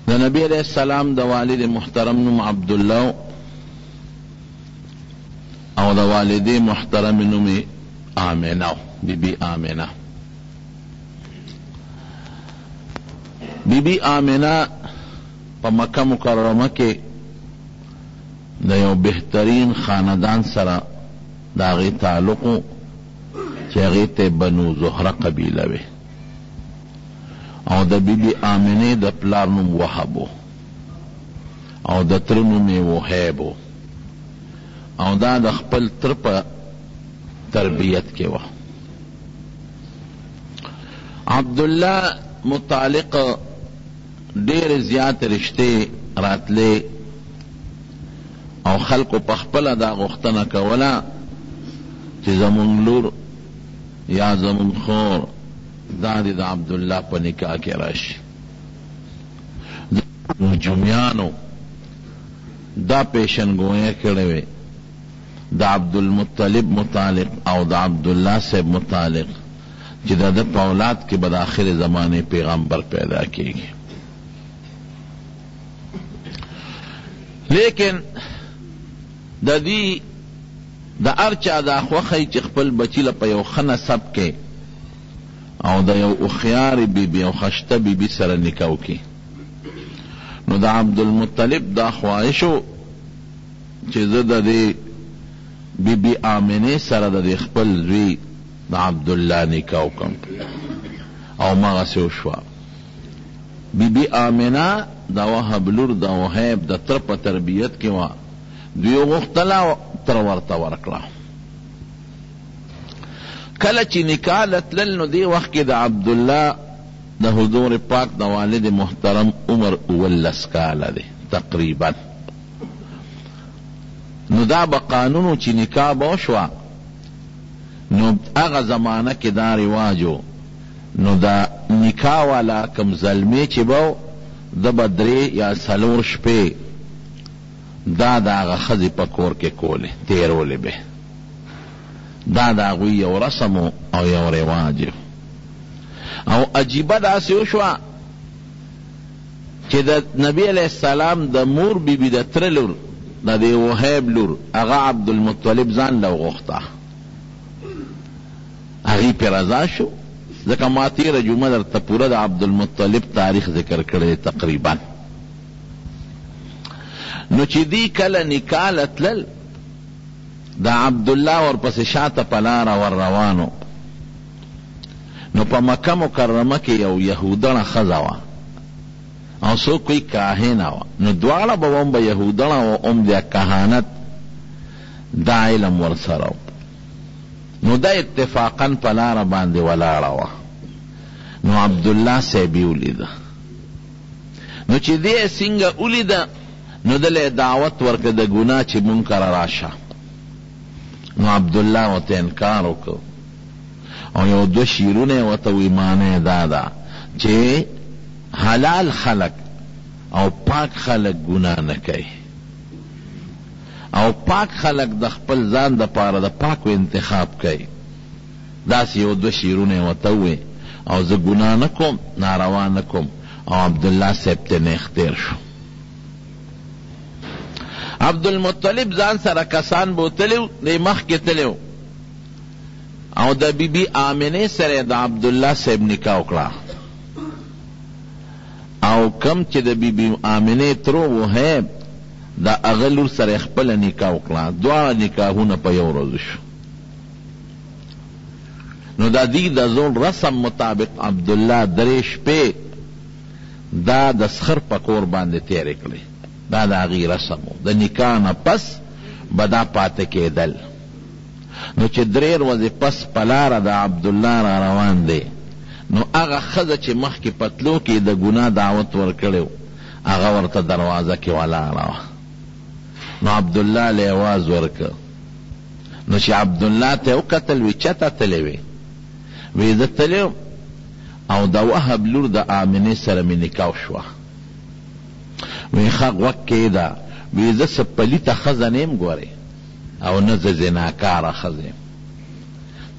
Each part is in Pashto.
دا نبی علیہ السلام دا والد محترم نم عبداللہ او دا والد محترم نم آمینہ بی بی آمینہ. بی بی آمینہ پا مکہ مکرمہ کے دا یو بہترین خاندان سرا دا غی تعلقو چه غیت بنو زہرہ قبیلہ وے او دا بی بی آمینہ دا پلار نم وحبو او دا تر نم وحیبو او دا دا خپل تر پا تربیت کے وا. عبداللہ متعلق دیر زیات رشتے راتلے او خلق پخپل دا غختنا کولا چی زمون لور یا زمون خور دادی دا عبداللہ پا نکاح کے راشی. جمیانو دا پیشن گوئے کڑوے دا عبدالمطلب متعلق او دا عبداللہ سے متعلق چی دا دا اولاد کے بعد آخر زمانے پیغمبر پیدا کی گی. لیکن دا دی دا ارچا دا خوخی چی خپل بچی لپا یو خنصب کے او دا یو اخیار بی بی او خشت بی بی سر نکاو کی. نو دا عبدالمطلب دا خواہشو چی دا دی بی بی آمینه سر دا دی خپل زوی دا عبداللہ نکاو کم او مغسیو شوا. بی بی آمینہ دا وحب لور دا وحیب دا تر پا تربیت کی وا دیو غختلا تر ورطا ورکلا. کلچی نکالت للنو دی وقت کی دا عبداللہ دا حضور پاک دا والد محترم عمر اولس کالا دی تقریبا. نو دا با قانونو چی نکاح بوشوا نو اغا زمانہ کی دا رواجو نو دا نکاح والا کم ظلمی چی باو دا بدری یا سلور شپے دا دا آغا خزی پکور کے کولے تیرولے بے دا دا آغوی یو رسمو او یو رواجو. او عجیبہ دا سیوشوا چی دا نبی علیہ السلام دا مور بی بی دا ترلور دا دی وحیب لور اغا عبدالمطلب زان لو غختا اغی پی رضا شو. ذکا ما تیر جمعہ در تپورا دا عبدالمطلب تاریخ ذکر کرده تقریبا. نو چی دی کل نکالت لل دا عبداللہ ور پس شاعت پلارا ور روانو نو پا مکہ مکرمہ کی یو یہودن خزاوا او سو کوئی کاہناوا نو دوالا با ام با یہودن و ام دیا کہانت دا علم ور سراو. نو دا اتفاقا پلارا باندے ولاڑاوا. نو عبداللہ سے بھی اولیدا نو چی دے سنگا اولیدا نو دلے دعوت ورک دا گناہ چی منکر راشا. نو عبداللہ و تا انکارو کو او یو دو شیرونے و تا ایمانے دادا چی حلال خلق او پاک خلق گناہ نکئی او پاک خلق د خپل ځان د پاره د پاکو انتخاب کوي. داسې یو دو شیرونه ورته ووی او زه ګناه نه کوم ناروا نه کوم او عبدالله صاحب ته نه اختیر شو. عبدالمطلب ځان سره کسان بوتلیو دی مخکې تلیو او د بی بی آمینه سره د عبدالله صاحب نکاح وکړه او کم چې د بی بی آمینه ترو وهیب دا اغلور سر خپل نکاح وکړه. دوا نکاحونه په یو ورځ شو. نو دا دی د زول رسم مطابق عبدالله درې شپې دا د سخر په کور باندې تیرې کړې. دا د هغې رسم و. د نکاح نه پس به دا پاته کېدل. نو چې درې ورځې پس په لاره د عبدالله را روان دی نو هغه ښځه چې مخکې پتلو کې د ګناه دعوت ورکړی و هغه ورته دروازه کې ولاړه وه. نو عبدالله له آواز ورکړ. نو چې عبدالله ته وکتل وی چته تللی وی وی زه تللی او د وهب لور د آمینې سره مې نکاح شوه. وی ښه غوږ کېږده وی زه څه پلیته ښځه نه یم ګورې او نه زه زناکاره ښځه یم.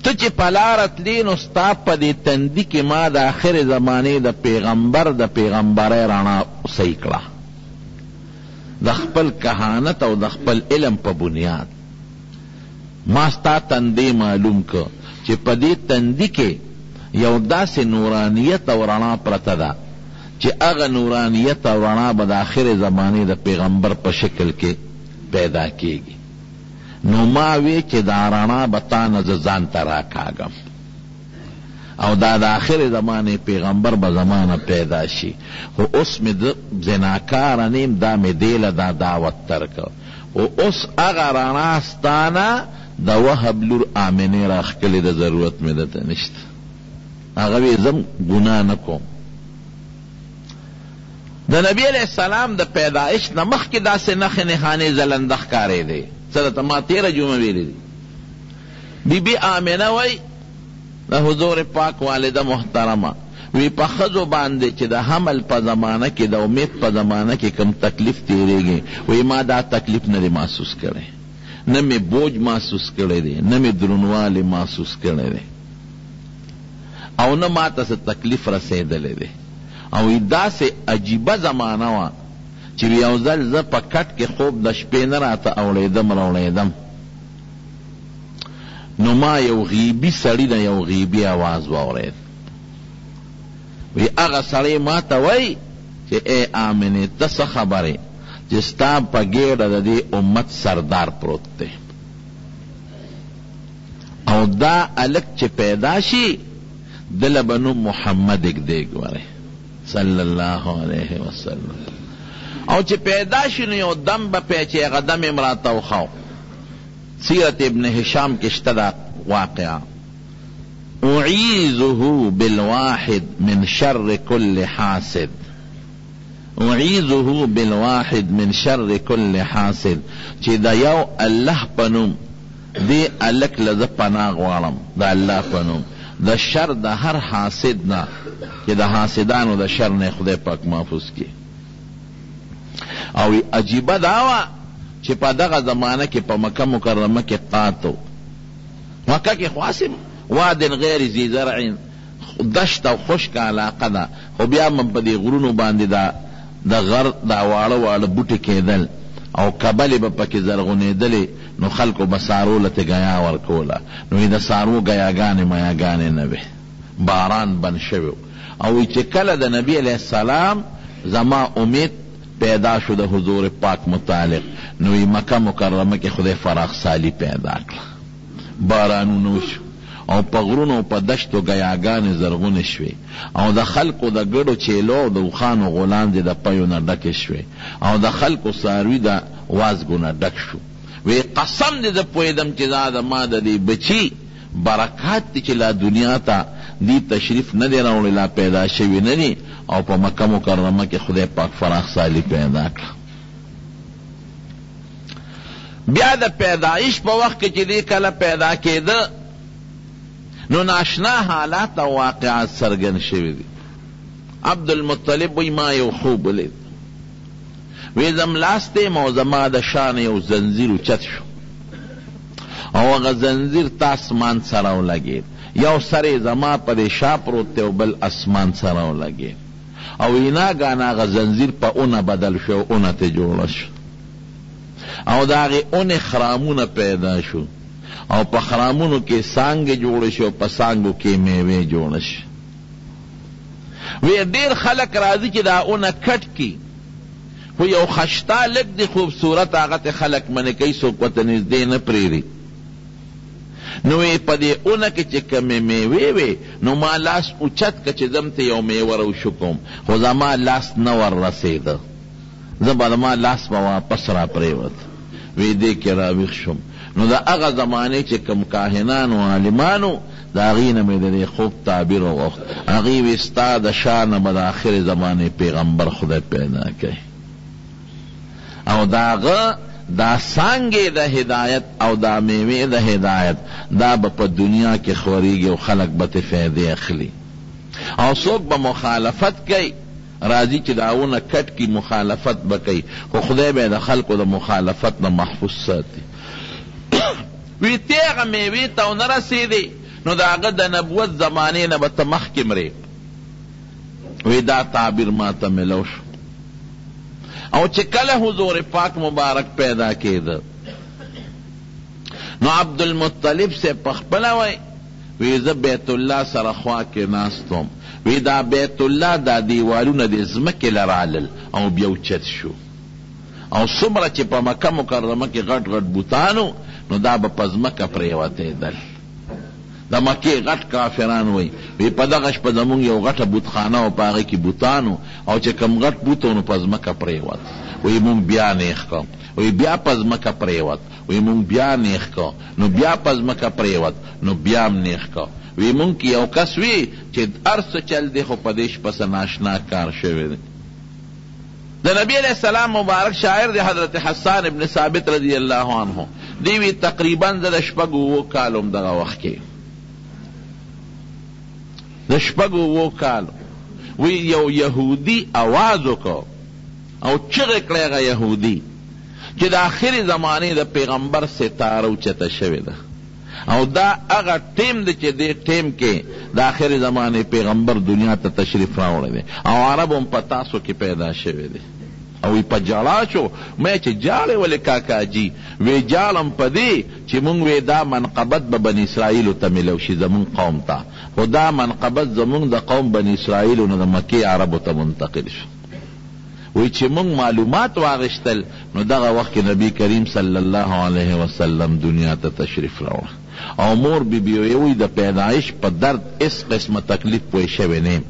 ته چې په لاره تلې نو ستا په دې تندي کې ما د آخر زمانې د پیغمبر د پیغمبرۍ رڼا صحیح کړه د خپل کهانت او د خپل علم په بنیاد. ما ستا تندی معلوم که چې په دې تندي کې یو داسې نورانیت او رڼا پرته ده چې هغه نورانیت او رڼا به د آخر زمانې د پیغمبر په شکل کې پیدا کیږي. نو ما وی چې دا رڼا به تا نه زه ځان ته راکاږم او دا د آخر زمانې پیغمبر به زمانه پیدا شي. خو اوس مې د زناکاره نیم دا مې دیله دا دعوت ترکه. خو اوس هغه رڼا ستانه د وهب لور آمنې راښکلې د ضرورت مې دته نشته. هغه وی زم ګناه نه کوم. د نبی علیہ السلام د پیدایش نه مخکې داسې نښې نښانې زلنده ښکارېدې. څه درته ما تېره جمعه ویلې دي. بی بی آمنه وی د حضور پاک والده محترمه وی په ښځو باندې چې د حمل په زمانه کې د امید په زمانه کې کم تکلیف تېرېږي وی ما دا تکلیف نه دی محسوس کړی، نه مې بوج محسوس کړی دی، نه مې درونوالی محسوس کړی دی او نه ما ته څه تکلیف رسېدلی دی. او داسې عجیبه زمانه وه چې یو ځل زه په کټ کې خوب د شپې نه راته اوړېدم نو ما یو غیبي سړي نه یو غیبي آواز واورېد. وی هغه سړی ما ته وی چې ای آمنې ته څه خبرې چې ستا په ګېډه د دې امت سردار پروت دی او دا هلک چې پیدا شي دله به نوم محمد اږدې ګورې صلی الله علیه وسلم. او چې پیدا شي نو یو دم به پی چې هغه دم یې راته وښو. سیرت ابن هشام کې شته دا واقعه. اعیذه بالواحد من شر کل حاسد، اعیذه بالواحد من شر کل حاسد، چې دا یو الله په نوم دې هلک له زه پناه غواړم د الله په نوم د شر د هر حاسد نه چې د حاسدانو د شر نه خدای پاک محفوظ کړي. او عجیبه دا وه چې په دغه زمانه کې په مکه مکرمه کې قاتو مکه کې خاصم واد غیر ذی زرع دشت او خشک علاقه ده، خو بیا هم په دې غرونو باندې د غر دا واړه واړه بوټي کېدل او کبلې به پکې زرغونېدلې نو خلکو به سارو لته ګیا ورکوله. نو د سارو ګیاګانې میاګانې نه وې، باران بند شوی. او چې کله د نبی علیہ السلام زما امید پیدا شو د حضور پاک متعلق نو مکه مکرمه کې خدای فراخ سالی پیدا کړه، بارانونه وشو او په غرونو په دشتو ګیاګانې زرغونې شوې او د خلکو د ګډو چیلو او د اوښانو غولانځې د پیو نه ډکې شوې او د خلکو څاروي د وازګو نه ډک شو. وی قسم دې زه پوهېدم چې دا د ما د دې بچي برکات دي چې لا دنیا ته دی تشریف نه دی راوړی، لا پیدا شوي نه دي او په مکه مکرمه کې خدای پاک فراخ سالی پیدا کړه. بیا د پیدایش په وخت کې چې دی کله پیدا کېده نو ناشنا حالات او واقعات څرګند شوي دي. عبدالمطلب وی ما یو خوب ولید، وی زم لاستیم او زما د شان یو زنځیر اوچت شو او هغه زنځیر تا اسمان سره ولګېد، یو سر زما په دې شا پروت دی او بل اسمان سره ولګېد او ایناګانه هغه زنځیر په اونه بدل شو، اونه ته جوړه شو او د هغې اونې خرامونه پیدا شو او په خرامونو کې سانګې جوړې شو، په سانګو کې میوې جوړه شو. وی ډېر خلک راځي چې دا اونه کټ کي، خو یو خشتا لږ دی خوبصورت هغه ته خلک منې کوي، څوک ورته نږدې نه پرېږدي. نو په دې اونه کې چې کمې میوې وې نو ما لاس اوچت که چې زم ته یو میوه روشو کوم، خو زما لاس نه ور رسېده، زه به زما لاس به واپس را پرېوت. وی دې کې راویښ شوم نو د هغه زمانې چې کوم کاهنانو عالمانو د هغې نه مې د دې خوب تعبیر وغوښت. هغې وی ستا د شا نه به د آخر زمانې پیغمبر خدای پیدا کوي او د هغه دا څانګې د هدایت او دا میوې د هدایت دا به په دنیا کې خورېږي او خلک به ترې فایدې اخلي او څوک به مخالفت کوي، راځي چې داونه کټ کی مخالفت به کوي، خو خدای به د خلکو د مخالفت نه محفوظ ساتي. وی تیغه میوې ته ونه رسېدې نو د هغه د نبوت زمانې نه به ته مخکې مرې. وی دا تعبیر ما ته ملو شو. او چې کله حضور پاک مبارک پیدا کېده نو عبدالمطلب سے پخپله وی زه بیت الله سره خوا کې ناستم وی دا بیت الله دا دیوالونه د ځمکې لرالل او بیا اوچت شو او څومره چې په مکه مکرمه کې غټ غټ بوتانو نو دا به په ځمکه پرېوتېدل د مکې غټ کافران وی په دغه شپه زمونږ یو غټه بوتخانه و په هغې کې بوتانو او چې کم غټ بوت و نو په ځمکه پرېوت وی مونږ بیا نیغ کړ وی بیا په ځمکه پرېوت وی مونږ بیا نیغ کړ نو بیا په ځمکه پرېوت نو بیا هم نیغ کړ وی مونږ کې یو کس وی چې هر څه چل دی خو په دې شپه څه ناشنا کار شوی دی د نبی علیہ السلام مبارک شاعر دی حضرت حسان ابن ثابت رضی اللہ عنہ دیوی تقریبا د شپږو اوو کالو دغه وخت کې د شپږو اوو کالو وی یو یهودی آواز وکړ او چغې کړی هغه یهودي چې د آخرې زمانې د پیغمبر ستاره اوچته شوې ده او دا هغه ټیم دی چې دې ټیم کې د آخرې زمانې پیغمبر دنیا ته تشریف راوړی دی او عرب هم په تاسو کې پیدا شوی دی او وی په جاړه شو مې چې جاړې ولې کاکاجي وی جاړم په دې چې مونږ وی دا منقبت به بني اسرائیلو ته میلو شي زمونږ قوم ته خو دا منقبت زمونږ د قوم بني اسرائیلو نه د مکې عربو ته منتقل شو وی چې مونږ معلومات واغشتل نو دغه وخت کې نبی کریم صلی الله علیه وسلم دنیا ته تشریف راوړ او مور بی بی وی د پیدایش په درد اس قسمه تکلیف پوی شوی نیم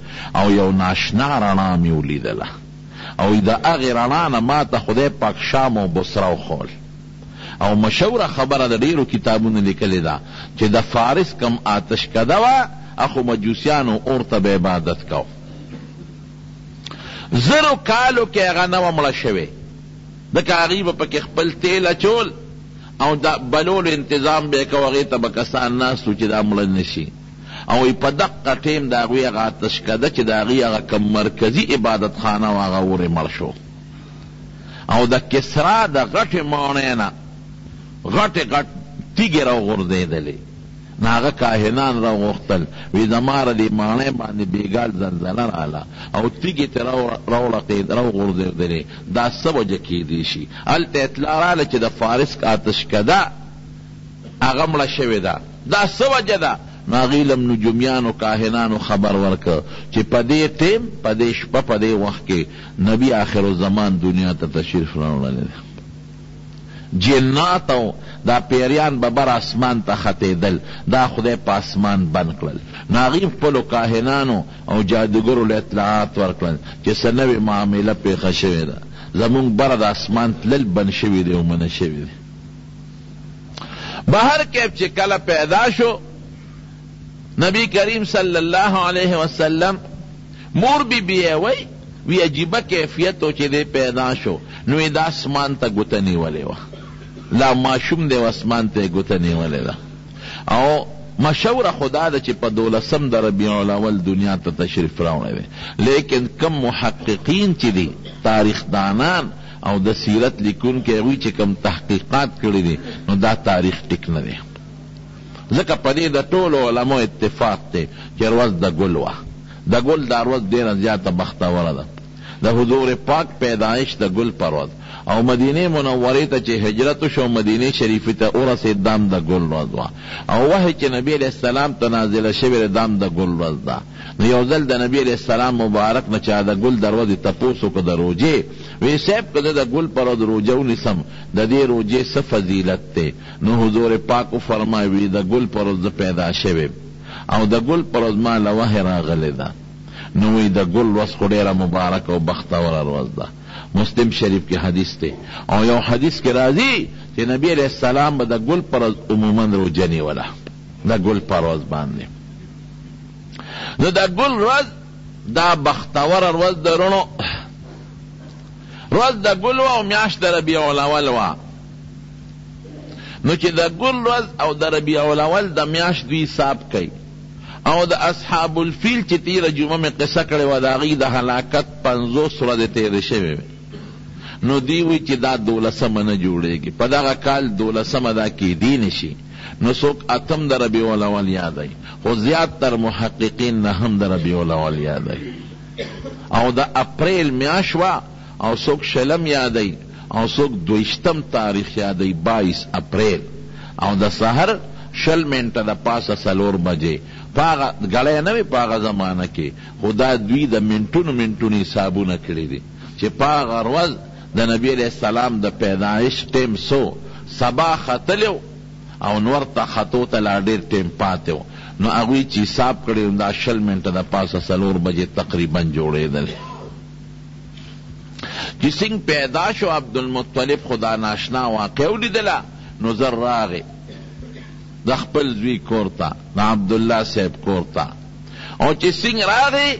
او یو ناشنا رڼا مې ولیدله او د هغې رڼا نه ما ته خدای پاک شام او بصره وښول او مشهوره خبره د ډېرو کتابونو لیکلې ده چې د فارس کم آتشکده وه اخو مجوسیانو اور ته به عبادت کو زرو کالو کې هغه نه وه مړه شوې ځکه هغوی به پکې خپل تیل اچول او دا بلولو انتظام به یې کو هغې ته به کسان ناست و چې دا مړه نه شي او په دقه ټیم د هغوی هغه آتشکده چې د هغوی هغه کم مرکزي عبادت خانه و هغه ورې مړ شو او د کسرا د غټې ماڼۍ نه غټې غټ تیږې راوغورځېدلې نو هغه کاهنان راوغوښتل وی زما را دې ماڼۍ باندې بېګال زلزله راله او تیږې ترې راوغورځېدلې دا څه وجه کېدی شي هلته اطلاع راله چې د فارس آتشکده هغه مړه شوې ده دا څه وجه ده نو هغوی لم نجومیانو کاهنانو خبر ورکړ چې په دې ټیم په دې شپه په دې وخت کې نبی آخر الزمان دنیا ته تشریف راوړلی دی جنات او دا پیریان به بر اسمان ته ختېدل دا خدای په اسمان بند کړل نو هغوی خپلو کاهنانو او جادوګرو له اطلاعات ورکړل چې څه نوې معامله پېښه شوې ده زمونږ بره د اسمان تلل بند شوي دی او منع شوي دی بهر کیف چې کله پیدا شو نبی کریم صلی اللہ علیہ وسلم مور بی بی وی عجیبه کیفیتو چې دی پیدا شو نو دا اسمان ته ګوته نیولې وه لا ماشوم دی اسمان ته یې ګوته نیولې ده او مشهوره خدا ده چې په 12 د ربیع الاول دنیا ته تشریف راوړی دی لیکن کم محققین چې دي تاریخ دانان او د سیرت لیکونکي هغوی چې کم تحقیقات کړي دي نو دا تاریخ ټیک نه دی ځکه په دې د ټولو علماو اتفاق دی چې ورځ د ګل وه د ګل دا ورځ ډېره زیاته بختوره ده د حضور پاک پیدایش د ګل پر ورځ او مدینه منورې ته چې هجرت شو مدینه شریفې ته ورسېد دام د ګل ورځ وه او وحی چې نبی علیه السلام ته نازله شوې دام د ګل ورځ ده نو یو ځل د نبی علیه السلام مبارک نه چا د ګل دروازې تپوس وکړه د روجې وی صاحب که زه د ګل پر ورځ روجه ونیسم د دې روجې څه فضیلت دی نو حضور پاک وفرمایي وی د ګل پر ورځ پیدا شوی او د ګل پر ورځ ما له وحی راغلی ده نو وی د ګل ورځ خو ډېره مبارک او بختوره ورځ ده مسلم شریف کې حدیث دی او یو حدیث کې راځي چې نبی علیہ السلام به د ګل پر ورځ عموما روجه نیوله د ګل پر ورځ باندې نو د ګل ورځ دا بختوره ورځ د رڼو ورځ د ګل وه او میاشت د ربیع الاول وه نو چې د ګل ورځ او د ربیع الاول د میاشت دوی حساب کوي او د اصحاب الفیل چې تیره جمعه مې قصه کړې وه د هغوی د هلاکت 50 ورځې تېرې شوې وې نو دی وی چې دا 12 نه جوړېږي په دغه کال 12 دا کېدی نشي نو څوک اتم د ربیع الاول یادوي خو زیات تر محققین نه هم د ربیع الاول یادوي او د اپریل میاشت وه او څوک شلم یادی او څوک 22 تاریخ یادی 22 اپریل او د سحر 20 منټه د پاسه 4 بجې پاغه غړې نه وي پاغه زمانہ کې خدا دوی د منټونو حسابونه کړی دي چې پاغه ورځ د نبی علیہ السلام د پیدایش ټیم سو سبا ختلو او نور ته خطو ته لا ډېر ټیم پاتو نو هغوی چې حساب کړی دا 20 منټه د پاسه 4 بجې تقریبا جوړېدل چې څنګه پیدا شو عبدالمطلب خدا ناشنا واقع ولیدله نو زر راغی د خپل زوی کور ته د عبدالله صاحب کور ته او چې څنګه راغی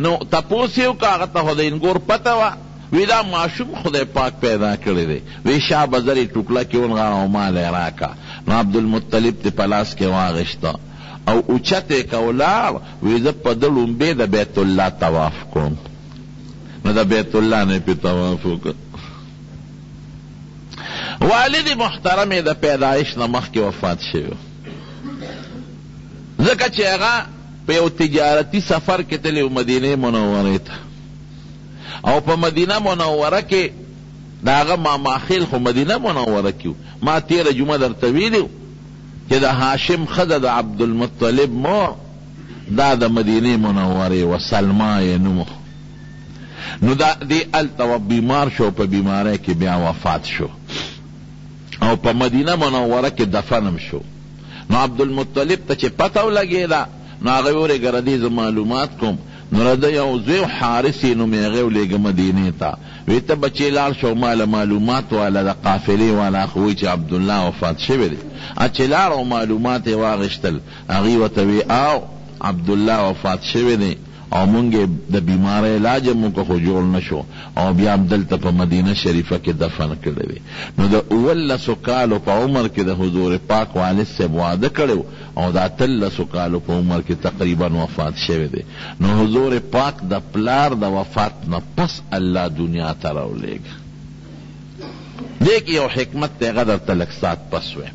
نو تپوس یې وکړه هغه ته خو د انګور پته وه وی دا ماشوم خدای پاک پیدا کړی دی وی شاه بزرې ټوکله کې ونغاړه او مال یې راکړه نو عبدالمطلب ته په لاس کې واغېسته او اوچت یې که ولاړ وی زه په ده لومبې د بیت الله طواف کوم نو د بیت الله نه پې طواف وکړه والد محترم د پیدایش نه مخکې وفات شوی ځکه چې هغه په یو تجارتي سفر کې تللی و مدینې منورې ته او په مدینه منوره کې د هغه ماماخیل خو مدینه منوره کې ما تیره جمعه درته ویلي چې د هاشم ښځه د عبدالمطلب مور دا د مدینې منورې و سلما یې نوم نو دا دی هلته بیمار شو په بیماری کې بیا وفات شو او په مدینه منوره کې دفنم شو نو عبدالمطلب ته چې پته ولګېده نو هغه ویل ګره دې زه معلومات کوم نو رده یو زوی حارث یې نوم یې هغې ولېږه مدینې ته وی ته بچې لاړ شو ماله معلومات والا د قافلې والا خو وایي چې عبدالله وفات شوی دی چې لاړ او معلومات یې واغېشتل هغې ورته وی او عبدالله وفات شوی دی او مونږ د بیماری علاج مونږ خو جوړ نه شو او بیا هم دلته په مدینه شریفه کې دفن کړی دی نو د 19 کالو په عمر کې د حضور پاک والد صاحب واده کړی او د 13 کالو په عمر کې تقریبا وفات شوی دی نو حضور پاک د پلار د وفات نه پس الله دنیا ته راولېږه دې کې یو حکمت دی هغه درته لږ ساعت پس وی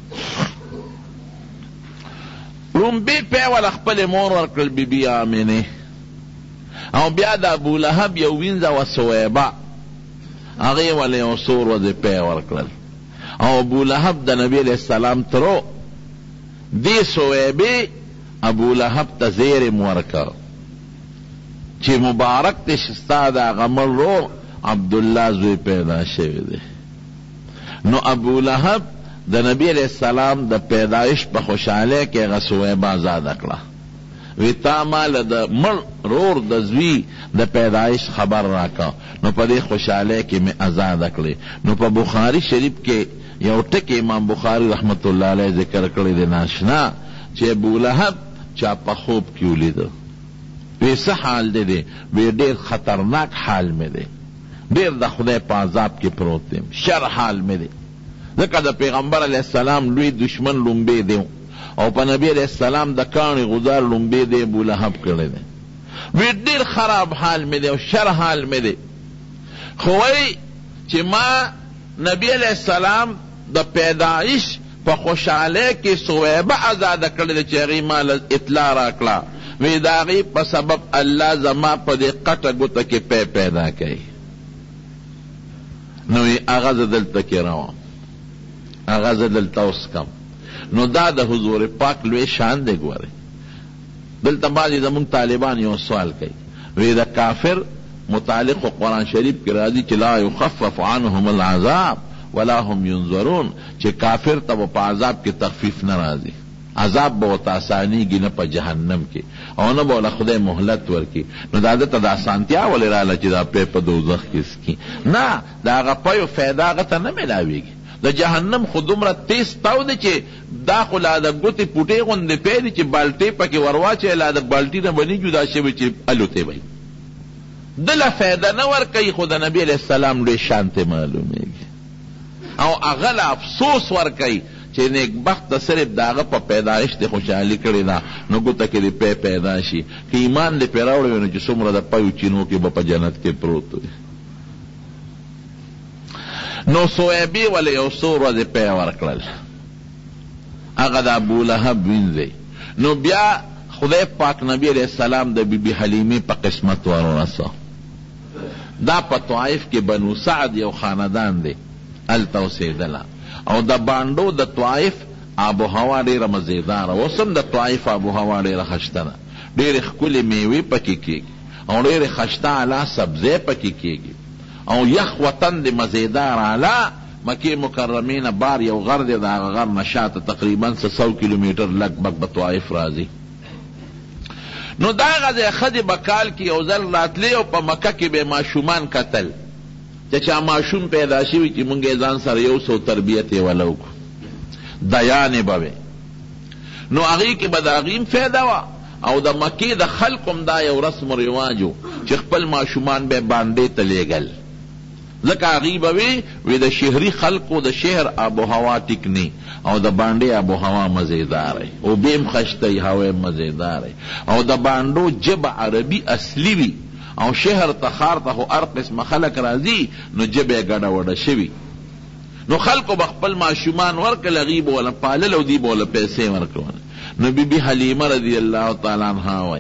لومبې پی ول خپلې مور ورکړل بیبي آمنې او بیا د ابولهب یو وینځه و سویبه هغې ولې یو څو ورځې پی ورکړل او ابولهب د نبي علیه السلام ترو دې سویبې ابولهب ته زیرم ورکړ چې مبارک دې ستا د هغه مړ ورور عبدالله زوی پیدا شوی دی نو ابولهب د نبی علیه السلام د پیدایش په خوشحالۍ کې هغه سویبه آزاده کړه وی تا مال د مړ رور د زوی د پیدایش خبر راکا نو په دې خوشحالۍ کې مې آزاده کړې نو په بخاري شریف کې یو ټکی امام بخاری رحمت الله علیه ذکر کړی دی ناشنا چې ابولهب چا په خوب کې ولیده وی څه حال دی وی ډېر خطرناک حال مې دی ډېر د خدای په عذاب کې پروت دی شر حال مې دی ځکه د پیغمبر علیه السلام لوی دشمن لومبې دی او په نبی علیہ السلام د کاڼي غزار لومبې دی ابولهب کړی دی وی ډېر خراب حال مې دی او شر حال مې دی خو وایي چې ما نبی علیہ السلام د پیدایش په خوشحالۍ کې سویبه آزاده کړې ده چې هغې ما اطلاع راکړه وی د هغې په سبب الله زما په دې قټه ګوته کې پی پیدا کوي نو هغه زه دلته کې روم هغه زه دلته اوس کم نو دا د حضور پاک لوی شان دی ګورئ دلته بعضې زمونږ طالبان یو سوال کوي وی د کافر متعلق قرآن شریف کې راځي چې لا یخفف عنهم العذاب ولا هم ينظرون چې کافر ته په عذاب کې تخفیف نه راځي عذاب به ورته اسانېږي نه په جهنم کې او نه به ورله خدای مهلت ورکړي نو دا ده ته د اسانتیا ولې راغله چې دا پی په دوزخ کې څکي نه د هغه پیو فایده هغه ته نه میلاویږي د جهنم خو دومره تیز تاو دی چې دا خو لا د ګوتې پوټې غوندې پی دی چې بالټې پکې ورواچوې لا د بالټي نه به نه جدا شوی چې الوتی به دله فایده نه ورکوي خو د نبي علیه السلام لوی شان ته معلومیږي او هغه له افسوس ورکوي چې نیکبخته صرف د هغه په پیدایش دې خوشحالي کړې ده نو ګوته کې دې پی پیدا شي که ایمان دې پرې راوړی وي نو چې څومره د پیو چینو کې به په جنت کې پروت وي نو سویبې ولې یو څو ورځې پی ورکړل هغه د ابولهب وینځئ نو بیا خدای پاک نبی علیہ السلام د بی بی حلیمې په قسمت ورورسه دا په طائف کې بنو سعد یو خاندان دی، هلته اوسېدله. او د بانډو د طائف آب و هوا ډېره مزېداره، اوس هم د طائف آب و هوا ډېره خشته ده، ډېرې ښکلې میوې پکې کېږي او ډېرې خشته اعلی سبزۍ پکې کېږي او یخ وطن د مزېدار اعلی. مکې مکرمې نه بار یو غر دی، د هغه غر نه شاته تقریبا 100 کیلومیټر لږ بګ به طائف راځي. نو دا هغه ځای ښځې به کال کې یو ځل راتلې او په مکه کې به ماشومان کتل چې چا ماشوم پیدا شوي چې مونږ یې ځان سره یو څو تربیت یې وله وکړو، دیانې به وې. نو هغې کې به د هغې هم فایده وه او د مکې د خلکو هم دا یو رسم و رواج و چې خپل ماشومان به باندې ته لیږل، ځکه هغې به وی د شهري خلکو د شهر آب و هوا ټیک نه او د باندې آب و هوا مزیدار او بیم خشته هوا مزیدار او د باندو جب عربي اصلي وي او شهر ته ښار ته خو هر قسمه خلک راځي نو جبې ګډه وډه شوي. نو خلکو به خپل ماشومان ورکړل، هغې به وله پالل او دوی به وله پیسې ورکول. نو بی بی حلیمه رضی الله تعالی عنها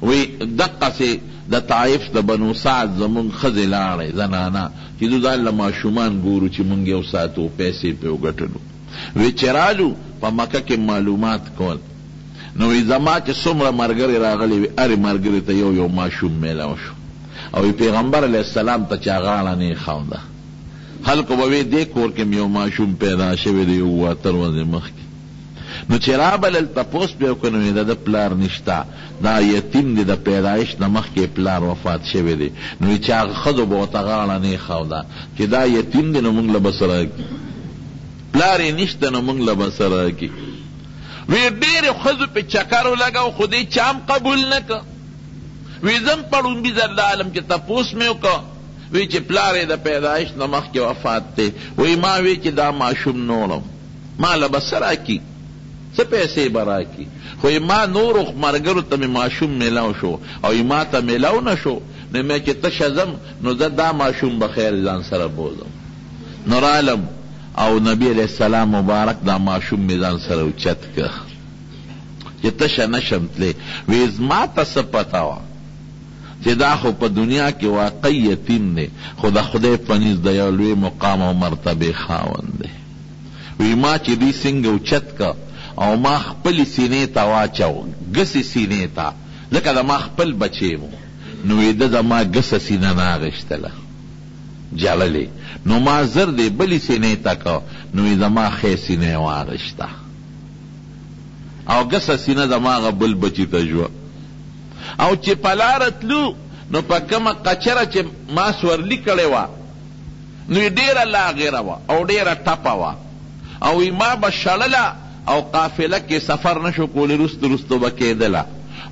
وی دقسې د طائف د بنو سعد زمونږ ښځې لاړې زنانه چې دوی ځان له ماشومان ګورو چې مونږ یو ساتو پیسې پې وګټلو. وی چې رالو په مکه کې معلومات کول، نو وی زما چې څومره ملګري راغلي وي هرې ملګري ته یو یو ماشوم میلاو شو او وی پیغمبر علیه السلام ته چا غاړه نه ښوده. خلکو به وی دې کور کې یو ماشوم پیدا شوی دی 7 ورځې مخکې. نو چې رابلل تپوس به وکړو نو د ده پلار نشته، دا یتیم دی، د پیدایش نه مخکې پلار وفات شوی دی. نو چې هغه ښځو به ورته غاړه نه ښوده چې دا یتیم دی نو موږ له به څه راکړي، پلار یې نشته نو موږ له به څه راکړي. وی ډېرې ښځو پې چکر ولګو خو دې چا هم قبول نه که. وی زم په ړومبي ځل د عالم کې تپوس مې وکړه، وی چې پلار یې د پیدایش نه مخکې وفات دی. وی ما وی چې دا ماشوم نوړم ما له به څه راکړي، څه پیسې به راکړي، خو ما نورو ملګرو ته مې ماشوم میلاو شو او ما ته میلاو نه شو، نو مې چې تشه ځم نو زه دا ماشوم به خیر ځان سره بوزم. نو رالم او نبی علیہ السلام مبارک دا ماشوم مې ځان سره اوچت که چې تشه نشم تلی. وی زما ته څه پته وه چې دا خو په دنیا کې واقعي یتیم دی خو د خدای په نزد د یو لوی مقام او مرتبې خاوند دی. وی ما چې دوی څنګه اوچت که او ما خپل سینې ته واچو، ګسې سینې ته، ځکه د ما خپل بچی مو. نو وی ده زما ګسه سینه نه اغېشتله جړلې، نو ما زر دی بلې سینې ته که نو وی زما ښې سینه یې واغېشته او ګسه سینه زما هغه بل بچي ته ژوه. او چې په لاره تلو نو په کومه قچره چې ما سورلي کړې وه نو یې ډېره لاغېره وه او ډېره ټپه وه او وی ما به شړله او قافله کې سفر نشو کولی، رستو رستو به کېدله.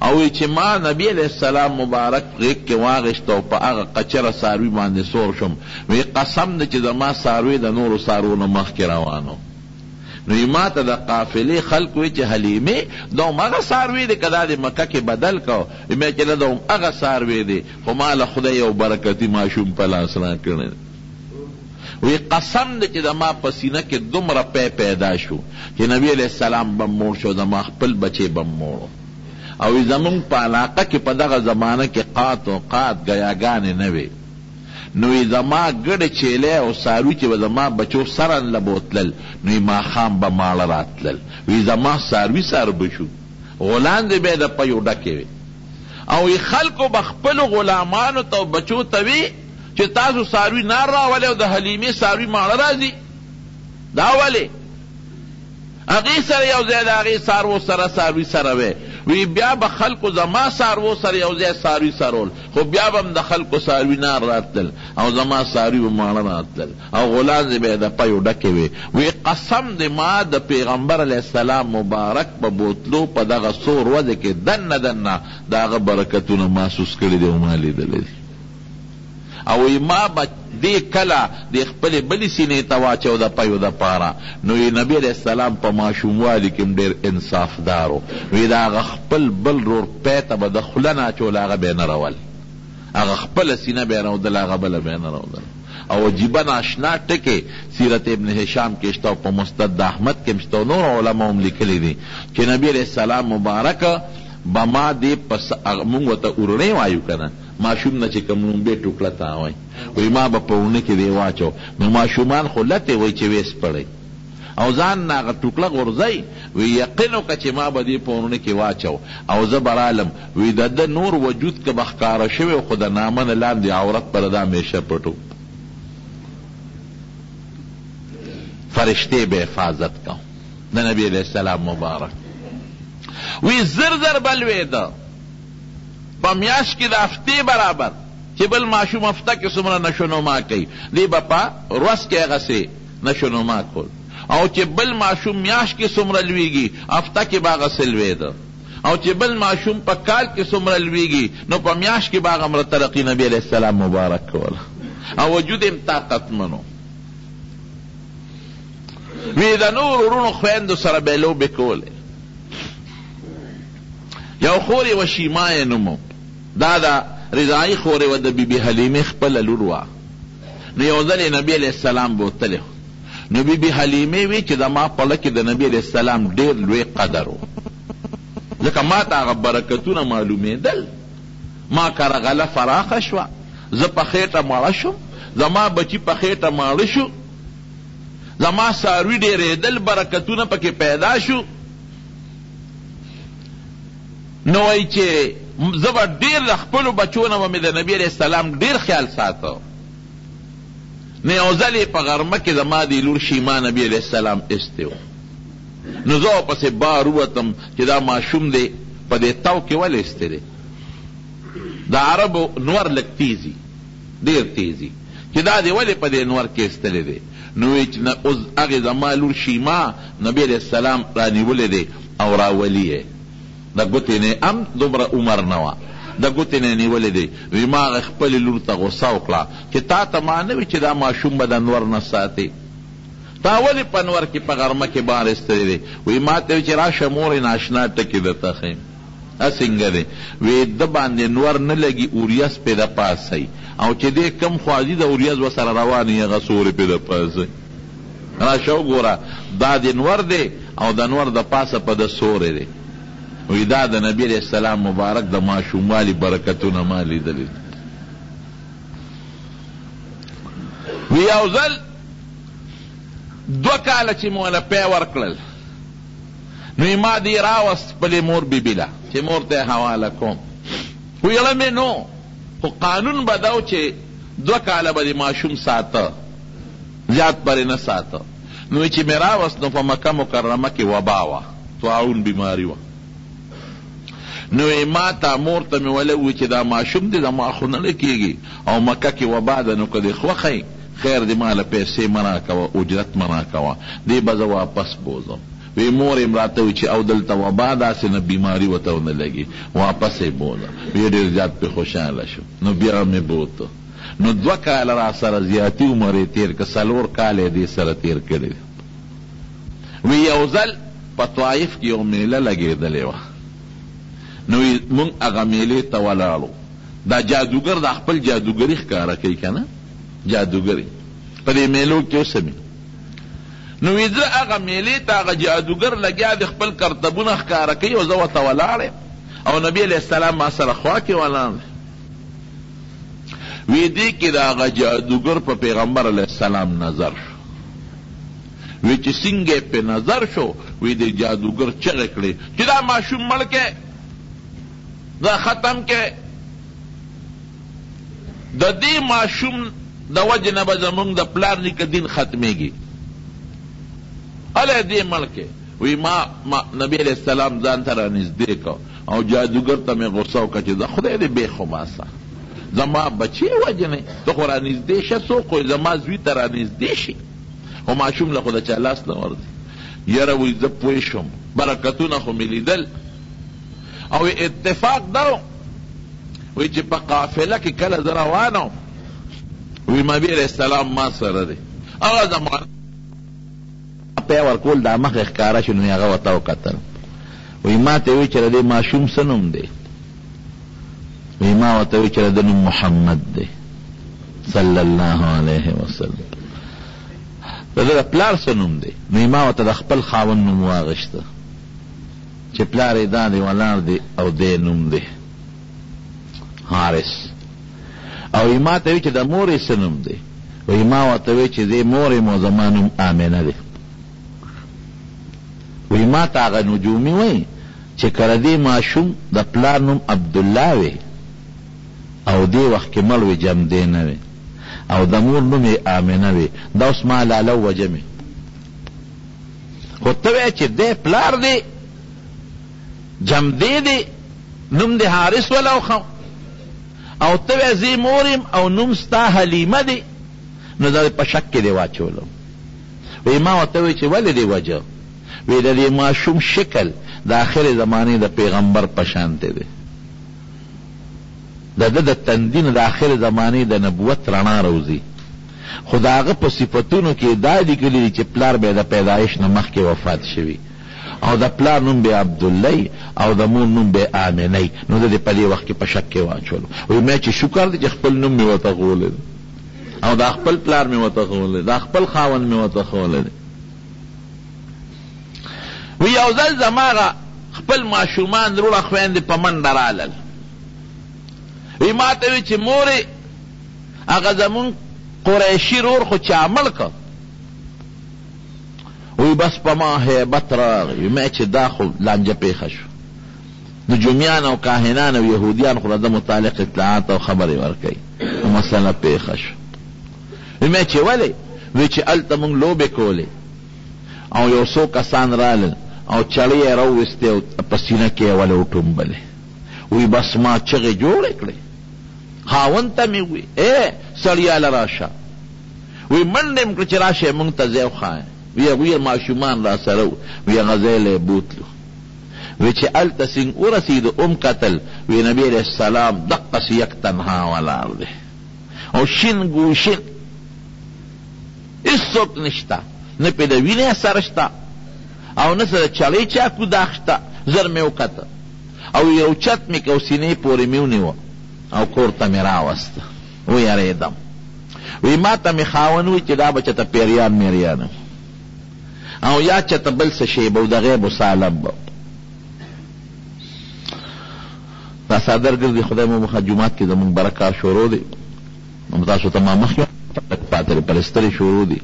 او وی چې ما نبی علیہ السلام مبارک غیږ کې واغېشته او په هغه قچره څاروي باندې سور شم. وی قسم دی چې زما څاروي د نورو څاروو نه مخکې روانو. نو ما ته د قافلې خلک وی چې حلیمې دا هم هغه څاروي دی که دا د مکه کې بدل کو؟ مې چې نه دا هم هغه څاروي دی خو ما له خدای یو برکتي ماشوم په لاس راکړی. وی قسم دی چې زما په سینه کې دومره پی پیدا شو چې نبی علیہ السلام به مور شو، زما خپل بچی به مورو. او زمونږ په علاقه کې په دغه زمانه کې قات و قات ګیاګانې نه وې. نو زما ګډې چیلې او څاروي چې به زما بچو سره له بوتلل نو ماښام به ماړه راتلل. وی زما څاروي سر به شو، غولاندې به یې د پیو ډکې وې. او خلکو به خپلو غلامانو ته بچو ته وي چې تاسو څاروي نار راولئ او د حلیمې څاروي ماړه راځي. دا ولې؟ هغې سره یو ځای د هغې څاروو سره څاروي سره وی. وی بیا به خلکو زما څاروو سره یو ځای څاروي سرول، خو بیا به هم د خلکو څاروي نار راتلل او زما څاروي به ماړه راتلل او غولانځې به یې د پیو ډکې وې. وی قسم دی ما د پیغمبر علیه السلام مبارک په بوتلو په دغه څو ورځې کې دنه دنه د هغه برکتونه محسوس کړي دي او ما لیدلی دي. او ما به دې کله د خپلې بلې سینې ته واچو د پیو دپاره. نو نبی علیہ السلام په ماشوموالي کې هم ډېر انصافدار و. وی د هغه خپل بل رور پی ته به د خوله نه اچول، هغه به یې نه رول، هغه خپله سینه به یې رودل، هغه بله به یې نه رودل. او عجیبه ناشنا ټکې سیرت ابن هشام کې شته او په مستد احمد کې هم شته او نور علما هم لیکلي دي چې نبی علیہ السلام مبارک به ما دې مونږ ورته اورنۍ وایو که نه، ماشوم نه چې کوم لومبې ټوکړه تاوی وی ما به په ونه کې دی واچو نو ماشومان خو لتې وی چې ویس پړی او ځان نه هغه ټوکړه غورځئ وی یقین وکړه چې ما به دې په ونه کې واچو او زه به رالم وی د ده نور وجود که به ښکاره شوی خو د نامه نه لاندې عورت به د ده همیشه پټو فرشتې به حفاظت کو د نبی علیہ السلام مبارک وی زر زر بلویده په میاشت کې د هفتې برابر چې بل ماشوم هفته کې څومره نشونما کوي دی به په ورځ کې هغسې نشونما کول او چې بل ماشوم میاشت کې څومره لویږي هفته کې به هغسې لویده او چې بل ماشوم په کال کې څومره لویږي نو په میاشت کې به هغه مره ترقي نبي علیه السلام مبارک کوله او وجود یم طاقتمنو وی د نور ورونو خویندو سره به یې لوبې کولې یو خور یې وه شیمای نومو دا د رضایي خور یې وه د بیبي حلیمې خپله لور وه نو یو ځل یې نبي علیه السلام بوتلی نو بیبي حلیمې وی چې زما په زړه کې د نبي علیه السلام ډېر لوی قدر و ځکه ما ته هغه برکتونه معلومېدل ما کرغله فراخه شوه زه په خېټه مړه شم زما بچي په خېټه ماړه شو زما څاروي ډېرېدل برکتونه پکې پیدا شو نو وایي چې زه به ډېر د خپلو بچو نه به مې د نبي علیه السلام ډېر خیال ساته نو یو ځل یې په غرمه کې زما د لور شیما نبي علیه السلام ایستی و نو زه ورپسې بار ووتم چې دا ماشوم دی په دې تو کې ولې ایستی دی د عربو نور لږ تیزي ډېر تیزي چې دا دی ولې په دې نور کې ایستلی دی نو وی چې اوس هغې زما لور شیما نبي علیه السلام رانیولی دی او راولي یې د ګوتې نه هم دومره عمر نه وه د ګوتې نه نیولې دی وی ما هغې خپلې لور ته غوسه وکړه چې تا ته ما نه وي چې دا ماشوم به د نور نه ساتې تا ولې په نور کې په غرمه کې بار ایستلی دی وی ما ته وی چې راشه مورې ناشنا ټکې درته ښیم څنګه دی وی ده باندې نور نه لګي اوریاس پې د پاسئ او چې دې کم خوازي د اوریاز ورسره روان یې هغه سورې پې د پاسئ راشه وګوره دا د نور دی او د نور د پاسه په د سورې دی وی دا د نبی علیہ السلام مبارک د ماشوموالي برکتونه ما لیدلي وی یو ځل 2 کاله چې مو له پی ورکړل نو ما دې راوست خپلې مور بیبي له چې مور ته یې حواله کوم ویله مې نو خو قانون به دا و چې 2 کاله به د ماشوم ساته زیات پرې نه ساته نو چې مې راوست نو په مکه مکرمه کې وبا وه طاعون بیماري وه نو ما ته مور ته مې ویلی وي چې دا ماشوم دی زما خو نه کېږي او مکه کې وبا ده نو که دې خوښی خیر دې ما له پیسې مه راکوه اجرت مه راکوه دې به زه واپس بوځم وی مور یم راته وي چې او دلته وبا داسې نه بیماري ورته ونه لګي واپس یې بوځه وی ډېر زیات پې خوشحاله شو نو بیا مې بوته نو 2 کاله را سره زیاتي عمر یې تېر که 4 کاله یې دې سره تېر کړي وی یو ځل په طایف کې یو میله لګېدلې وه نو مونږ هغه میلې ته ولاړو دا جادوګر دا خپل جادوګري ښکاره کوي که نه جادوګري په دې میلو کې اوسمې نو وی زه هغه میلې ته هغه جادوګر لګیا د خپل کرتبونه ښکاره کوي او زه ورته ولاړ یم او نبي علیه السلام ما سره خوا کې ولاړ دی وی دې کې د هغه جادوګر په پیغمبر علیه السلام نظر شو وی چې څنګه پې نظر شو وی د جادوګر چغې کړې چې دا ماشوم مړ کې دا ختم کې د دې ماشوم د وجې نه به زمونږ د پلار نیکه دین ختمېږي الی دې مړ کې وی ما نبی علیہ السلام ځان ته رانږدې کو او جادوګر ته مې غوسه وکړه چې د خدای دې بې خباسه زما بچی وجنې ته خو رانږدې شه څوک خو زما زوی ته رانږدې شي خو ماشوم له خو د چا لاس نه ورځي یاره وی زه پوه شم برکتونه خو مې لیدل او اتفاق دا وی چې په قافله کې کله زه روانم وی نبی علیہ السلام ما سره دی هغه زمان پی ورکول دا مخ ښکاره شو نو هغه ورته وکتل وی ما ته وی چې د دې ماشوم څه نوم دی وی ما ورته وی چې د نوم محمد دی صلی الله علیه وسلم د ده د پلار څه نوم دی نو ما ورته د خپل خاوند نوم واغېسته چې پلار یې دا دی ولاړ دی او دی نوم دی حارث او ما ته وی چې د مورې څه نوم دی؟ وی ما ورته وی چې دې مورې مو زما نوم آمنه دی. وی ما ته هغه نجومي وی چې کله دې ماشوم د پلار نوم عبدالله وی او دې وخت کې مړ وی جمدې نه وی او د مور نوم یې آمنه وی، دا اوس ما لاله وجمې. خو ته وی چې دې پلار دی جمدې دی نوم دې حارث ولا خو، او ته وی زی مورم او نوم ستا حلیمه دی، نو دا په شک کې دی واچولو. وی ما ورته وی چې ولې دی وجه؟ وی د دې ماشوم شکل د آخر زمانې د پیغمبر په شان دی، د تندین د آخر زمانې د نبوت رڼا روزي، خو د هغه په صفتونو کې دا لیکلي چې پلار به د پیدایش نه مخکې وفات شوي او د پلار نوم به عبدالله او د مور نوم به آمنه، نو د دې په دې وخت کې په شک کې واچولو. وی مې چې شکر دی چې خپل نوم مې ورته ښوولی او دا خپل پلار مې ورته ښوولی، دا خپل خاوند مې ورته ښوولی. وی یو ځل زما خپل ماشومان وروڼه خویندې په منډه رالل، وی ما ته وی چې مورې هغه زمون قریشي رور خو چا مړ که؟ وی بس په ما هیبت راغی. مې چې دا خو لانجه پیښه شو، نجومیان او کاهنان او یهودیان خو د متعلق اطلاعات او خبرې ورکوي، مسله پیښه شو. مې چې ولې؟ وی چې هلته مونږ لوبې کولې او یو څو کسان رالل او چړې یې راوویستې او په سینه کې یې ولې وټومبلې. وی بس ما چغې جوړې کړې، خاوند ته مې وی سړیاله راشه. وی منډه مې کړه چې راشه مونږ ته ځای وښایه. وی ماشومان را سره و، وی هغه ځای له یې بوتلو. وی چې هلته سینګ ورسېدو ام کتل، وی نبي علیه السلام دقسې یک تنها ولاړ دی او شین ګوشین، هېڅوک نشته، نه پې د وینې اثر شته او نه سره چړې چاکو داغ شته. زر مې وکته او یو چت مې که او سینې پورې مې ونیوه او کور ته مې راوسته. ویرېدم. وی ما ته مې خاوند وی چې دا به چېته پیریان میریان او یا چېته بل څه شی به و د غیبو سالم به. دا صادر ګرځي خدای مو مخه جومات کې زمونږ بره کار شروع دی، نو تاسو ته ما مخکې پاتې پرسترې شروع دي،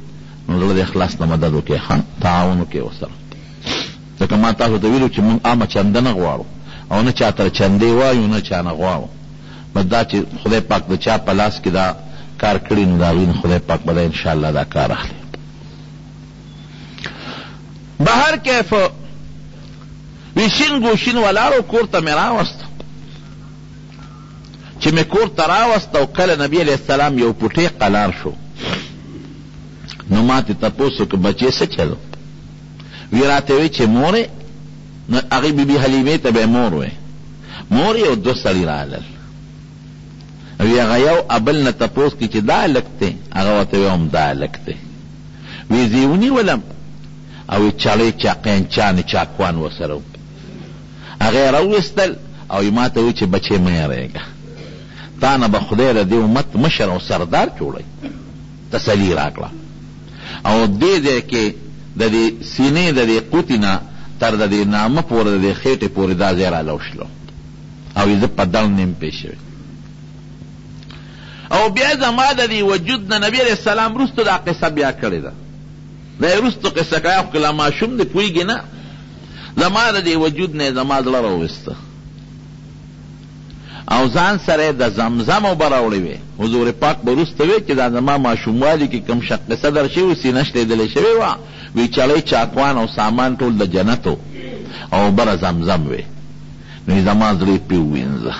نو زړه د اخلاص نه مدد وکړئ، ښه تعاون وکړئ ورسره. ځکه ما تاسو ته ویلو چې مونږ عامه چنده نه غواړو او نه چا ته چندې وایو نه چا نه غواړو، بس دا چې خدای پاک د چا په لاس کې دا کار کړي نو د هغوی نه خدای پاک به دا انشاءالله دا کار اخلي. بهر کیف وی شین ګوشین ولاړو، کور ته مې راوسته. چې مې کور ته راوسته او کله نبي علیه السلام یو پوټی قلار شو، نو ما ته تپوس وکړه بچې څه چلو؟ وی راته وی چې مورې، نو هغې بیبي حلیمې ته به مور وی، مور یو دو سړي رالل. وی هغه یو ابل نه تپوس کړي چې دا هلک دی؟ هغه ورته وی هم دا هلک دی. وی زه یې ونیولم او چړې چاقینچانې چاکوان ورسره و، هغه یې راوویستل او ما ته وی چې بچې مه یېرېږه، تا نه به خدای د دې امت مشر او سردار جوړوي. تسلي راکړه او دې ځای کې د دې سینې د دې قوتې نه تر د دې نامه پورې د دې خېټې پورې دا ځای رالو شلو او زه په دړ نیم پېښ شوی. او بیا زما د دې وجود نه نبي علیه السلام وروسته دا قصه بیا کړې ده، دا یې وروسته قصه کوي، خو که لا ماشوم دی پوهېږي نه. زما د دې وجود نه زما زړه راوویسته او ځان سره د زمزم اوبه راوړې وې. حضور پاک به وروسته وی چې دا زما ماشوموالي کې کوم قصه در شوي سینه شلېدلې شوې وه، وی چړې چاکوان او سامان ټول د جنتو او بره زمزم وې. نو زما زړه پې ووینځه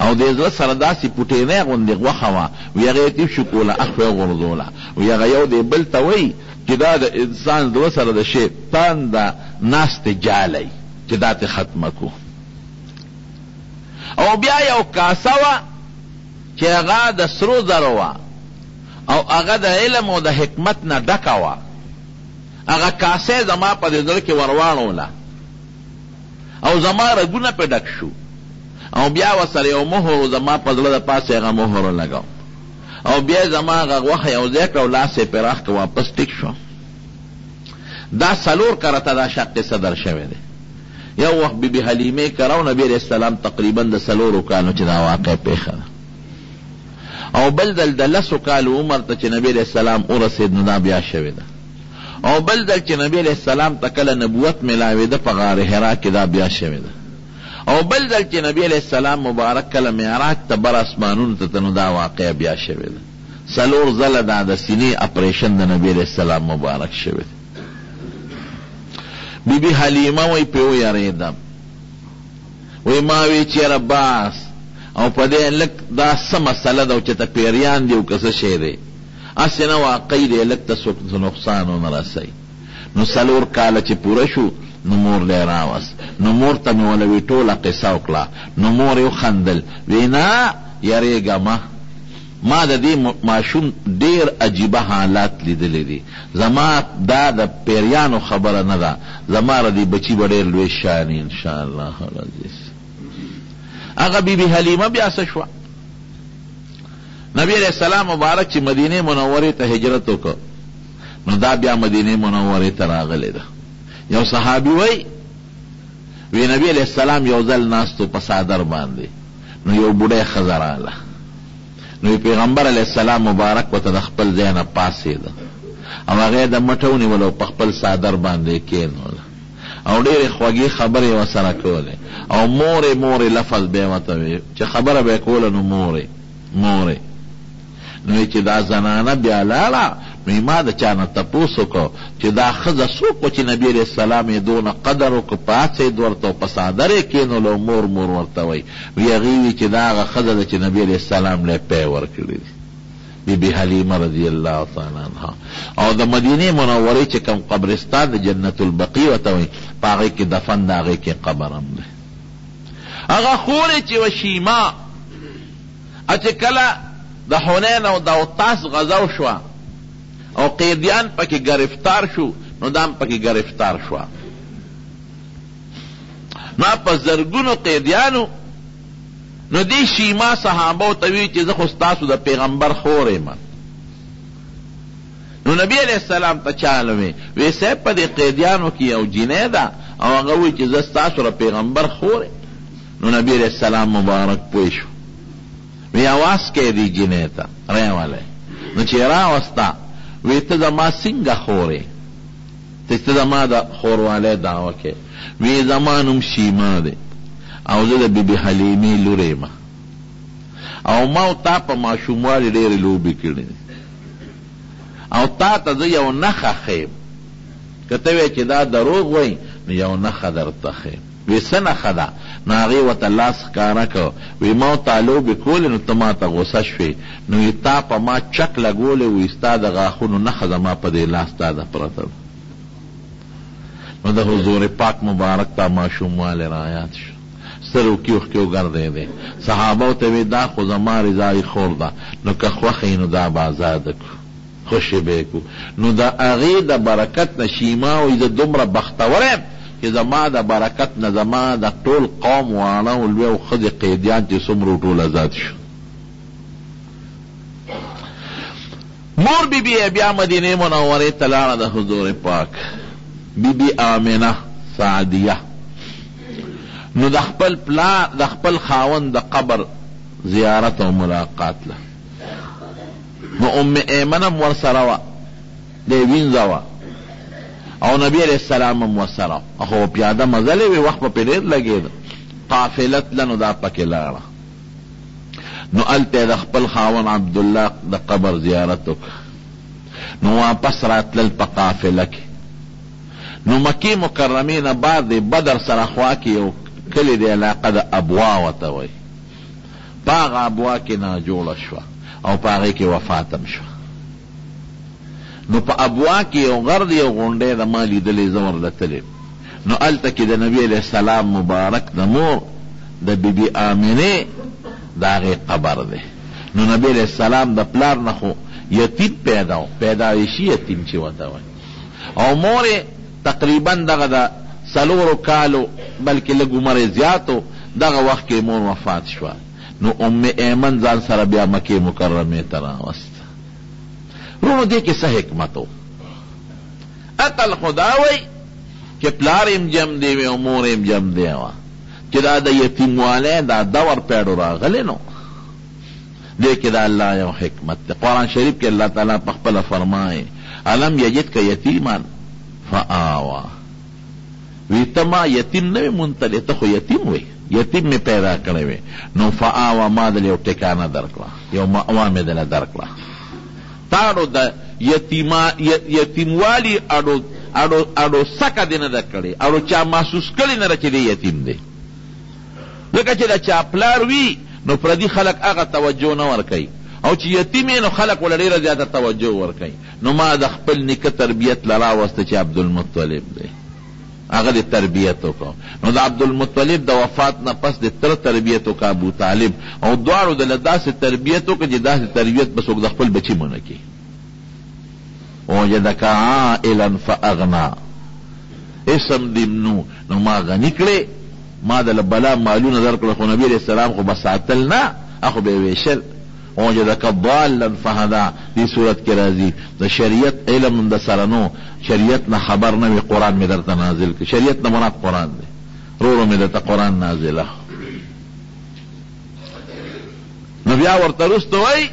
او د زړه سره داسې پوټینۍ غوندې غوښه وه، وی هغه یې تیب شو کوله اخ یې غورځوله. وی هغه یو دی بل ته وایي چې دا د انسان زړه سره د شیطان د ناستې جالی چې دا تې ختمه کو. او بیا یو کاسه وه چې هغه د سرو زرو وه او هغه د علم او د حکمت نه ډکه وه. هغه کاسه زما په دې زړه کې ورواړوله او زما رګونه پې ډک شو او بیا ورسره یو مهر زما په زړه د پاسه هغه مهر لګاو او بیا زما هغه غوښه یو ځای کړه او لاس یې پراخ که واپس ټیک شو. دا څلور کرته دا شق صدر شوی دی. یو وخت بیبي حلیمې کراو، نبي علیه السلام تقریبا د څلورو کالو چې دا واقع پیښه ده. او بل دل د 10 کالو عمر ته چې نبی علیہ السلام ورسېد نو دا بیا شوې ده. او بل دل چې نبی علیہ السلام ته کله نبوت ملاوېده په غار حرا کې دا بیا شوې ده. او بل دل چې نبی علیہ السلام مبارک کله معراج ته بر اسمانونو ته نو دا واقع بیا شوې ده. 4 ځله دا د سینې اپریشن د نبی علیہ السلام مبارک شوې ده. بی بی حلیمه وی په ویریدم وی ما وی چیرې باس او په دې لک دا سم مسله دا چې ته پیریان دی او کسه شی دی اسنه واقع دی لک ته څه نقصان نه راسي. نو 4 کال چې پوره شو نو مور له راوس نو مور ته مولوی ټوله قصه وکړه. نو مور یو خندل وینا یریګه ما د دې ماشوم ډیر عجیبه حالات لیدلې دي. زما دا د پیریانو خبره نه ده، زما ردی بچی به ډیر لوی شان ان شاء الله العزیز. هغه بی بی حلیمه بیا څه شوه؟ نبی علیہ السلام مبارک چې مدینه منوره ته هجرت وکړ نو دا بیا مدینه منوره ته راغلی ده. یو صحابي وی نبی علیہ السلام یو ځل ناستو په صادر باندې نو یو بوډۍ ښځه راغله. نو پیغمبر علیہ السلام مبارک ورته د خپل ځای نه پاڅېده او هغه د مټه ونیوله په خپل صادر باندې کېنوله او ډېرې خوږې خبرې ورسره کولې او مورې لفظ به یې ورته وی چې خبره به یې کوله نو مورې. نو چې دا زنانه بیا لاړه نو ما د چا نه تپوس وکړو چې دا ښځه څوک و چې نبي علیہ السلام یې دونه قدر وکړو پاڅېد ورته په صادر یې کېنولو مور ورته وی هغې وي چې دا هغه ښځه ده چې نبي علیہ السلام له پی ورکړي دي. بی بی حلیمه رضی الله تعالی عنها. او د مدینې منورې چې کوم قبرستان د جنت البقیع ورته وی په هغې کې دفن د هغې کې قبر هم دی. هغه خورې چې و شیما چې کله د حنین او د اوطاس غزا شوه او قیدیان پکې گرفتار شو نو دام پکې گرفتار شو. نو په زرګونو قیدیانو نو دی شیما صحابو ته وی چې زه خو ستاسو د پیغمبر خور یم. نو نبی علیہ السلام ته چاله وی صاحب په دې قیدیانو کې یو جینۍ ده او هغه وی چې زه ستاسو د پیغمبر خور یم. نو نبی علیہ السلام مبارک پوه شو وی آواز کې دی جینۍ ته راواله. نو چې راوسته وی ته زما څنګه خورې؟ ته زما د خوروالی دعوه کې. وی زما نوم شیما دی او زه د بیبي حلیمې لور یم او ما او تا په ماشوموالي ډېرې لوبې کړې دي او تا ته زه یو نښه ښیم که ته وی چې دا دروغ وی نو یو نښه درته ښیم. وی څه نښه ده؟ نو هغې ورته لاس ښکاره کړ وی ما ورته لوبې کولې نو ته ما ته غوسه شوې نو تا په ما چک لګولې وی ستا د غاښونو نښه زما په دې لاس تا ده پرته ده. نو د حضور پاک مبارک تا ماشوموالی رایاد شو ستر اوښکې وګرځېدې. صحابو ته وی دا خو زما رضایي خور ده نو که خوښه نو دا به ازاده کړو خوشې به یې کړو. نو د هغې د برکت نه شیما وی زه دومره بختور یم چې زما د برکت نه زما د ټول قوم واړه او لوی او ښځې قیدیان چې څومره ټول آزاد شو. مور بی بی بیا مدینې منورې ته لاړه د حضور پاک بی بی آمنه سعدیه. نو د خپل خاوند د قبر زیارت او ملاقات له. نو ام ایمنم ورسره وه دی وینځه وه او نبی علیہ السلام هم ورسره خو پیاده مزلې وي وخت په ډېر لګېده قافله تله نو دا پکې لاړه. نو هلته د خپل خاوند عبدالله د قبر زیارت وکړه نو واپس راتلل په قافله کې. نو مکې مکرمې نه بعد د بدر سره خوا کې یو کلی دی علاقه د ابوا ورته وایي په هغه ابوا کې ناجوړه شوه او په هغې کې وفاتم شوه. نو په ابوا کې یو غر دی یو غونډی د ما لیدلې زه ورلتلې نو هلته کې د نبي علیہ السلام مبارک د مور د بیبي آمنې د هغې قبر دی. نو نبی علیہ السلام د پلار نه خو یتیم پیدایشي یتیم چې ورته وایي او مور تقریبا دغه د 4 کالو بلکې لږ عمر زیاتو دغه وخت کې مور وفات شوه. نو ام ایمن ځان سره بیا مکې مکرمې ته راوست. رونو دې کې څه حکمت و؟ عقل خدا وی چې پلار یم جم دی وی او مور یم جم دی وه چې دا د یتیموالی دا دور پیړو راغلی نو لیکن دا اللہ یو حکمت تے قرآن شریف کے اللہ تعالیٰ پخپل فرمائے علم یجد کا یتیمان فآوا وی تما یتیم نوی منتلی تا خو یتیم وی یتیم میں پیدا کرے وی نو فآوا ما دل یو ٹکانا درکلا یو مأوا میں دل درکلا تاڑو دا یتیموالی اڑو سکا دینا دا کڑی اڑو چا محسوس کلی نرا چی دی یتیم دی لکه چې دا چا پلار وی نو پردی خلق اغا توجه نه ورکي او چې یتیمې نو خلق ول ډیره زیاته توجه ورکي نو ما د خپل نیکه تربیت لرا واسطه چې عبدالمطلب دی هغه د تربیت وکړو نو د عبدالمطلب د وفات نه پس د تر تربیت وکړه ابو طالب او دواړو د داسې تربیت وکړه چې داسې تربیت بس د خپل بچي مونه کی وجدک عائلا فاغنا اسم دمنو نو ما غنی کړي ما د بلا مالونه درکړه خو نبی علیہ السلام خو بساتل نه اخو به ویشل وجدک ضالا فهدا دی صورت کې راځي د شریعت علم د سرنو شریعت نه خبر نه وي قرآن می درته نازل کی شریعت نه مراد قرآن دی رو می درته قرآن نازله نو بیا ورته رسته وای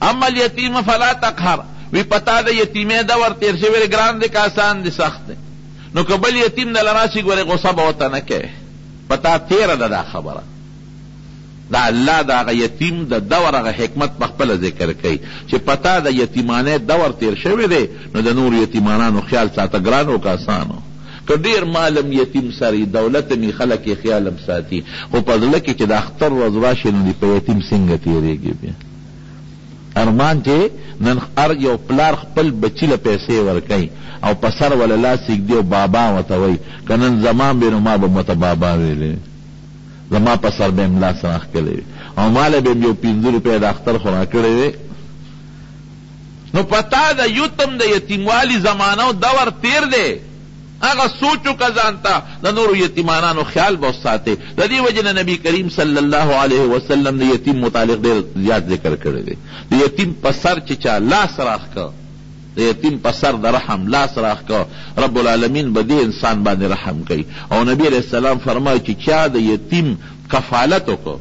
اما الیتیم فلا تقهر وی پتا د یتیمه دا ور تیر شوی ګران دی که آسان دی سخت دی نو کبل یتیم د لراشي ګوره غصه به وته نه کوي پتا تیره ده دا خبره دا الله دا هغه یتیم د دور هغه حکمت په خپله ذکر کوي چې پتا د یتیمانه دور تیر شوی دی نو د نور یتیمانانو خیال ساته ګرانو که آسانو که ډېر مالم یتیم سری دولت می خلک یې خیالم ساتي خو په زړه کې چې د اختر ورځ راشي نو د په یتیم څنګه تېرېږي بیا ارمان چې نن هر یو پلار خپل بچی له پیسې ورکوي او په سر ولا لاس ایږدي او بابا ورته وایي که نن زما بې نو ما به مته بابا ویلی زما په سر به م لاس راښکلی وي او ماله به م یو 5 روپۍ د اختر خو راکړی وی نو پتا د یتم د یتیموالي زمانه او دور تیر دی هغه سوچو که ځانته د نورو یتیمانانو خیال به وساتې د دې وجې نه نبي کریم صلی الله علیه وسلم د یتیم متعلق ډېر زیات ذکر کړی دی د یتیم په سر چې چا لاس راښکه د یتیم په سر د رحم لاس راښکه رب العالمین به دې انسان باندې رحم کوي او نبی علیه السلام فرمایي چې چا د یتیم کفالت وکړو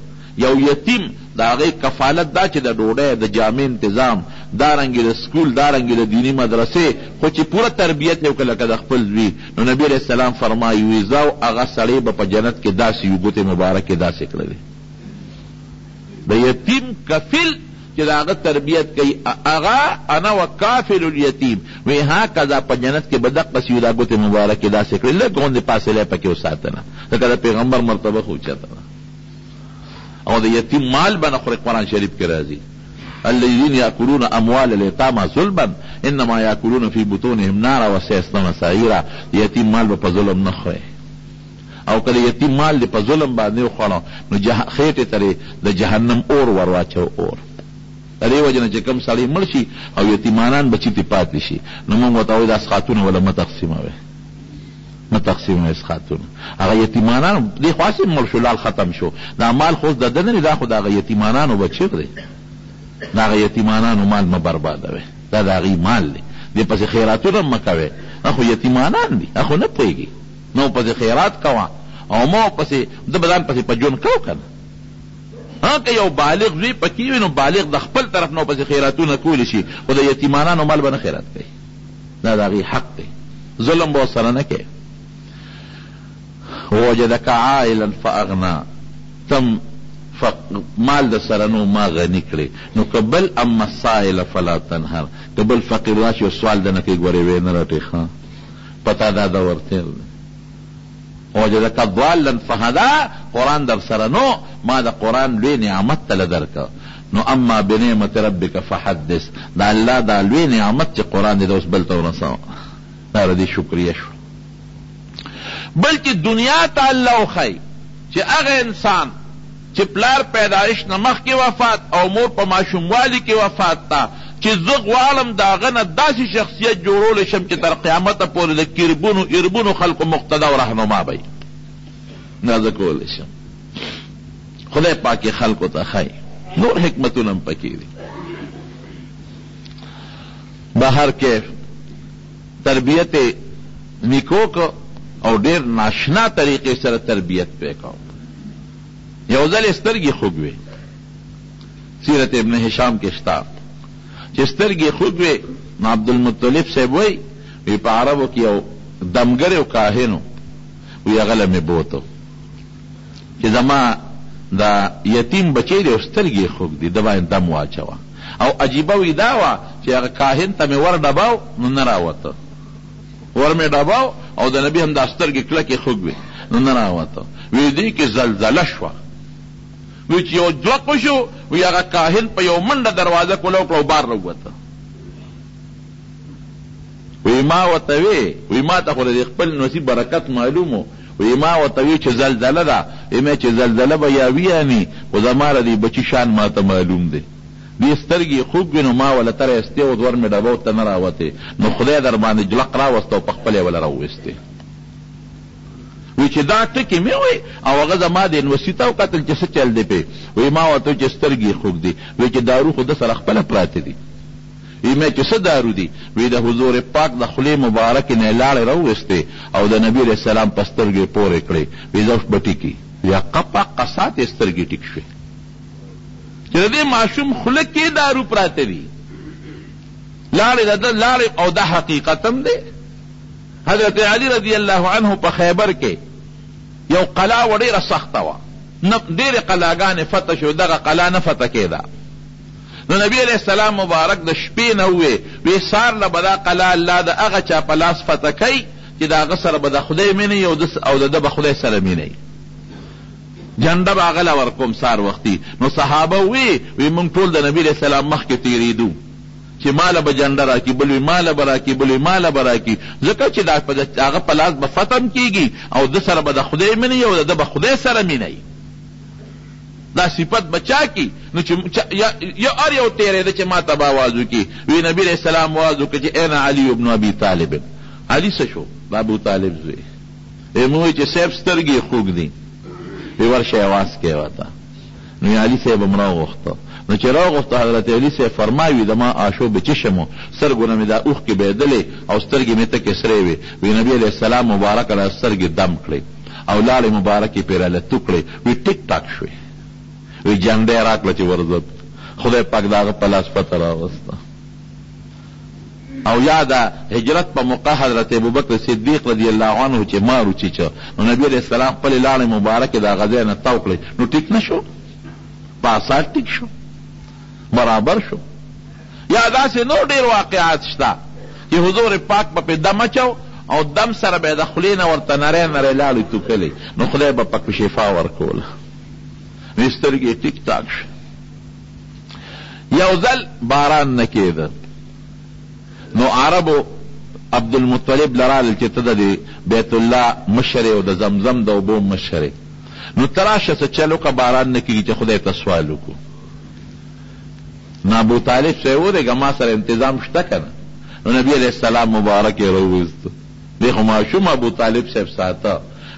یو یتیم د هغې کفالت دا چې د ډوډۍ د جامې تنظام دارنګې د سکول دارنګې د دیني مدرسې خو چې پوره تربیت یې وکړه لکه د خپل زوی نو نبي علیه السلام فرمایي وي زه او هغه سړی به په جنت کې داسې یو ګوتې مبارکې داسې کړلې د یتیم کفیل چې د هغه تربیت کوي هغه انا وکافل الیتیم وی هکذا په جنت کې به دقسې یو دا ګوتې مبارکې داسې کړې لږ غوندې فاصله پکې وساتنه لکه د پیغمبر مرتبه خو اوچته ده او د یتیم مال به نه خوري قرآن شریف کې راځي الذين يأكلون أموال اليتامى ظلما إنما يأكلون في بطونهم نارا وسيصلون سعيرا یتیم مال به په ظلم نه خوري او کله یتیم مال دې په ظلم باندې وخوړو نو خېټې ته د جهنم اور ور واچو اور د دې وجه نه چې کوم سړی مړ شي او یتیمانان بچي پې پاتې شي نو موږ ورته وایو دا اسخاتونه وله مه تقسیموئ مه تقسیموئ اسخاتونه هغه یتیمانانو دې خو هسې مړ شو لال ختم شو دا مال خو د ده نه دی دا خو د هغه یتیمانانو بچی دی د هغه یتیمانانو مال مه بربادوئ دا د هغې مال دی دې پسې خیراتونه مه کوئ خو یتیمانان دي خو نه پوهېږي نو پسې خیرات کوه او ما پسې ده به ځان پسې په ژوند کو که نه که یو بالغ زوی پکې وي نو بالغ د خپل طرف نه پسې خیراتونه کولی شي خو د یتیمانانو مال به نه خیرات کوي دا د هغې حق دی ظلم به ورسره نه کوي ووجدک عائلا فاغنا تم مال د سره نو ما غني کړي نو قبل اما السائل فلا تنهر قبل فقیر راشي او سوال دنه کوي ګورې وې نه راټې ښه پتا دا د ورتېر وجدک ضالا فهدا قرآن در سره نو ما د قرآن لوی نعمت تله درکه نو اما بنعمت ربک فحدث دا الله دا لوی نعمت چې قرآن دې اوس بل ته ورسوه دا ردې شکریه شو بلکې دنیا ته الله وښایي چې هغه انسان چې پلار پیدایش نه مخکې وفات او مور په ماشوموالي کې وفات ته چې زه غواړم د هغه نه داسې شخصیت جوړولی شم چې تر قیامته پورې د کربونو اربونو خلکو مقتدا او رهنما به دا زه کولی شم خدای پاک یې خلکو ته ښایي نور حکمتونه هم پکې دي به هر کیف تربیت نیکو کو او ډېر ناشنا طریقې سره تربیت پې کوم یو ځل یې سترګې خوږ وې سیرت ابن هشام کې شته چې سترګې خوږ وې نو عبدالمطلب صاحب وی په عربو کې یو دمګر او کاهن وی هغه له مې بوتو چې زما دا یتیم بچی دی او سترګې خوږ دي د باندې دم واچوه او عجیبه وی دا وه چې هغه کاهن ته مې ور ډباو نو نه راوته ور مې ډباو او د نبي هم دا سترګې کلکې خوږ وې نو نه راوته وی دې کې زلزله شوه وی چې یو جوق وشو وی هغه کاهن په یو منډه دروازه کولو کړه او بار راووته وی ما ورته وی ما ته خو د خپل نصیب برکت معلومو وی ما ورته وی چې زلزله ده وی چې زلزله به یا ویاني خو زما د دې بچي شان ما ته معلوم دی دې سترګې خوږ وي نو ما وله تره استې او ور مې ډبو ته نه راوتې نو خدای در باندې جلق راوسته او په خپل یې وله راوویستې وی چې دا ټکي مې وی او هغه زما د انوسي ته وکتل چې څه چل دی پې وی ما ورته چې سترګې خوږ دي وی چې دارو خو ده سره خپله پراته دي وی مې چې څه دارو دي وی د حضور پاک د خولې مبارکې نه یې لاړې راوویستې او د نبي علیه السلام په سترګې پورې کړې وی زوش به ټیکي یا قپا قسات یې سترګې ټیک شوې چې د دې ماشوم خوله کې دارو پراته دي لاړې او دا حقیقت هم دی حضرت علی رضی الله عنه په خیبر کې یو قلا و ډېره سخته وه ډېرې قلاګانې فتح شو دغه قلا نه فتح کېده نو نبی علیہ السلام مبارک د شپې نه وی سار له به دا قلا الله د هغه چا په لاس فتح کوي چې د هغه سره به د خدای مینی او د ده به خدای سره مینی جنډه به هغه له ورکوم سار وختي نو صحابه وی مونږ ټول د نبی علیہ السلام مخکې تېرېدو چې ماله به جنډه راکړي بل وی ماله به راکړي بل وی ماله به راکړي ځکه چې د هغه په لاس به فتم کېږي او ده سره به د خدای مینی او د ده به خدای سره مینی دا صفت بچا کی نو چې هر یو تېرېده چې ما ته به آواز وکړي وی نبي علیہ السلام آواز وکړي چې این علي ابن ابي طالب علي څه شو د ابو طالب زوی مو وی چې صاحب سترګې خوږ دي وی ورشه آواز کې ورته نو علي صاحب هم راوغوښته نو چې راوغوښته حضرت علي صاحب فرمایي د ما آشو به چشمو سترګونه مې دا اوښکې بهېدلې او سترګې مې تکې سرې وې وی نبي علیہ السلام مبارک را سترګې دم کړې او لاړې مبارکې پرې رالتو کړې وی ټیک ټاک شوې وی جنډه راکړه چې ورځت خدای پاک د هغه په لاس پته راوسته او یا د هجرت په موقع حضرت ابوبکر صدیق رضی الله عنه چې مار وچیچه نو نبی علیہ السلام خپلې لاړې مبارکې د هغه ځای نه تاو کړې نو ټیک نه شو په اساس ټیک شو برابر شو یا داسې نور ډېر واقعات شته چې حضور پاک به پې دم اچو او دم سره به یې د خولې نه ورته نری نری لاړې توکلې نو خدای به پکې شفا ورکوله نو سترګې ټیک ټاک شو یو ځل باران نه کېده نو عربو عبدالمطلب لرال چې ته د بیت الله مشر او د زمزم د اوبو مشر نو تراشه څه چل وکړه باران نه کېږي چې خدای ته سوال وکړو نو ابو طالب صاحب ودرېږه ما سره انتظام شته که نه نو نبي علیہ السلام مبارک یې راوویسته دی خو ماشوم ابو طالب صاحب ساته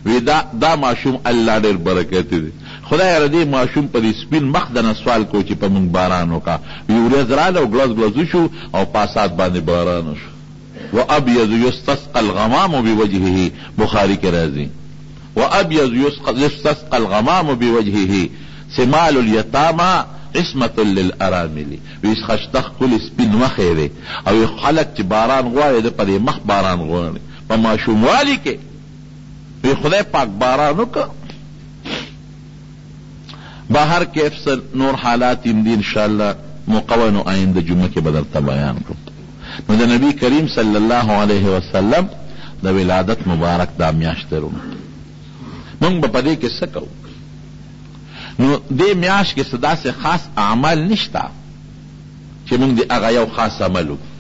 وی دا ماشوم الله ډېر برکتي دی خدای را دې ماشوم په دې سپین مخ دنه سوال کو چې په موږ باران وکړه وی ورځ راله او ګلز ګلز شو او پاسات باندې باران شو وابيض يستسقى الغمام بوجهه بخاری کې راځي وابيض يستسقى الغمام بوجهه سمال اليتامى عصمة للارامل وی خشتخ کل سپین مخ دی او خلک چې باران غواړي د په مخ باران غواړي په ماشوموالي کې وی خدای پاک باران وکړه بهر کیف سر نور حالات ام دی انشاءاللہ مقون و آئند جمعه کې بدرته بیان کړو نو د نبی کریم صلی الله علیه وسلم د ولادت مبارک دا میاشت رو مونږ به په دې کې څه کوو نو دې میاشت کې څه داسې خاص اعمال نشته چې مونږ د هغه یو خاص عمل وکړو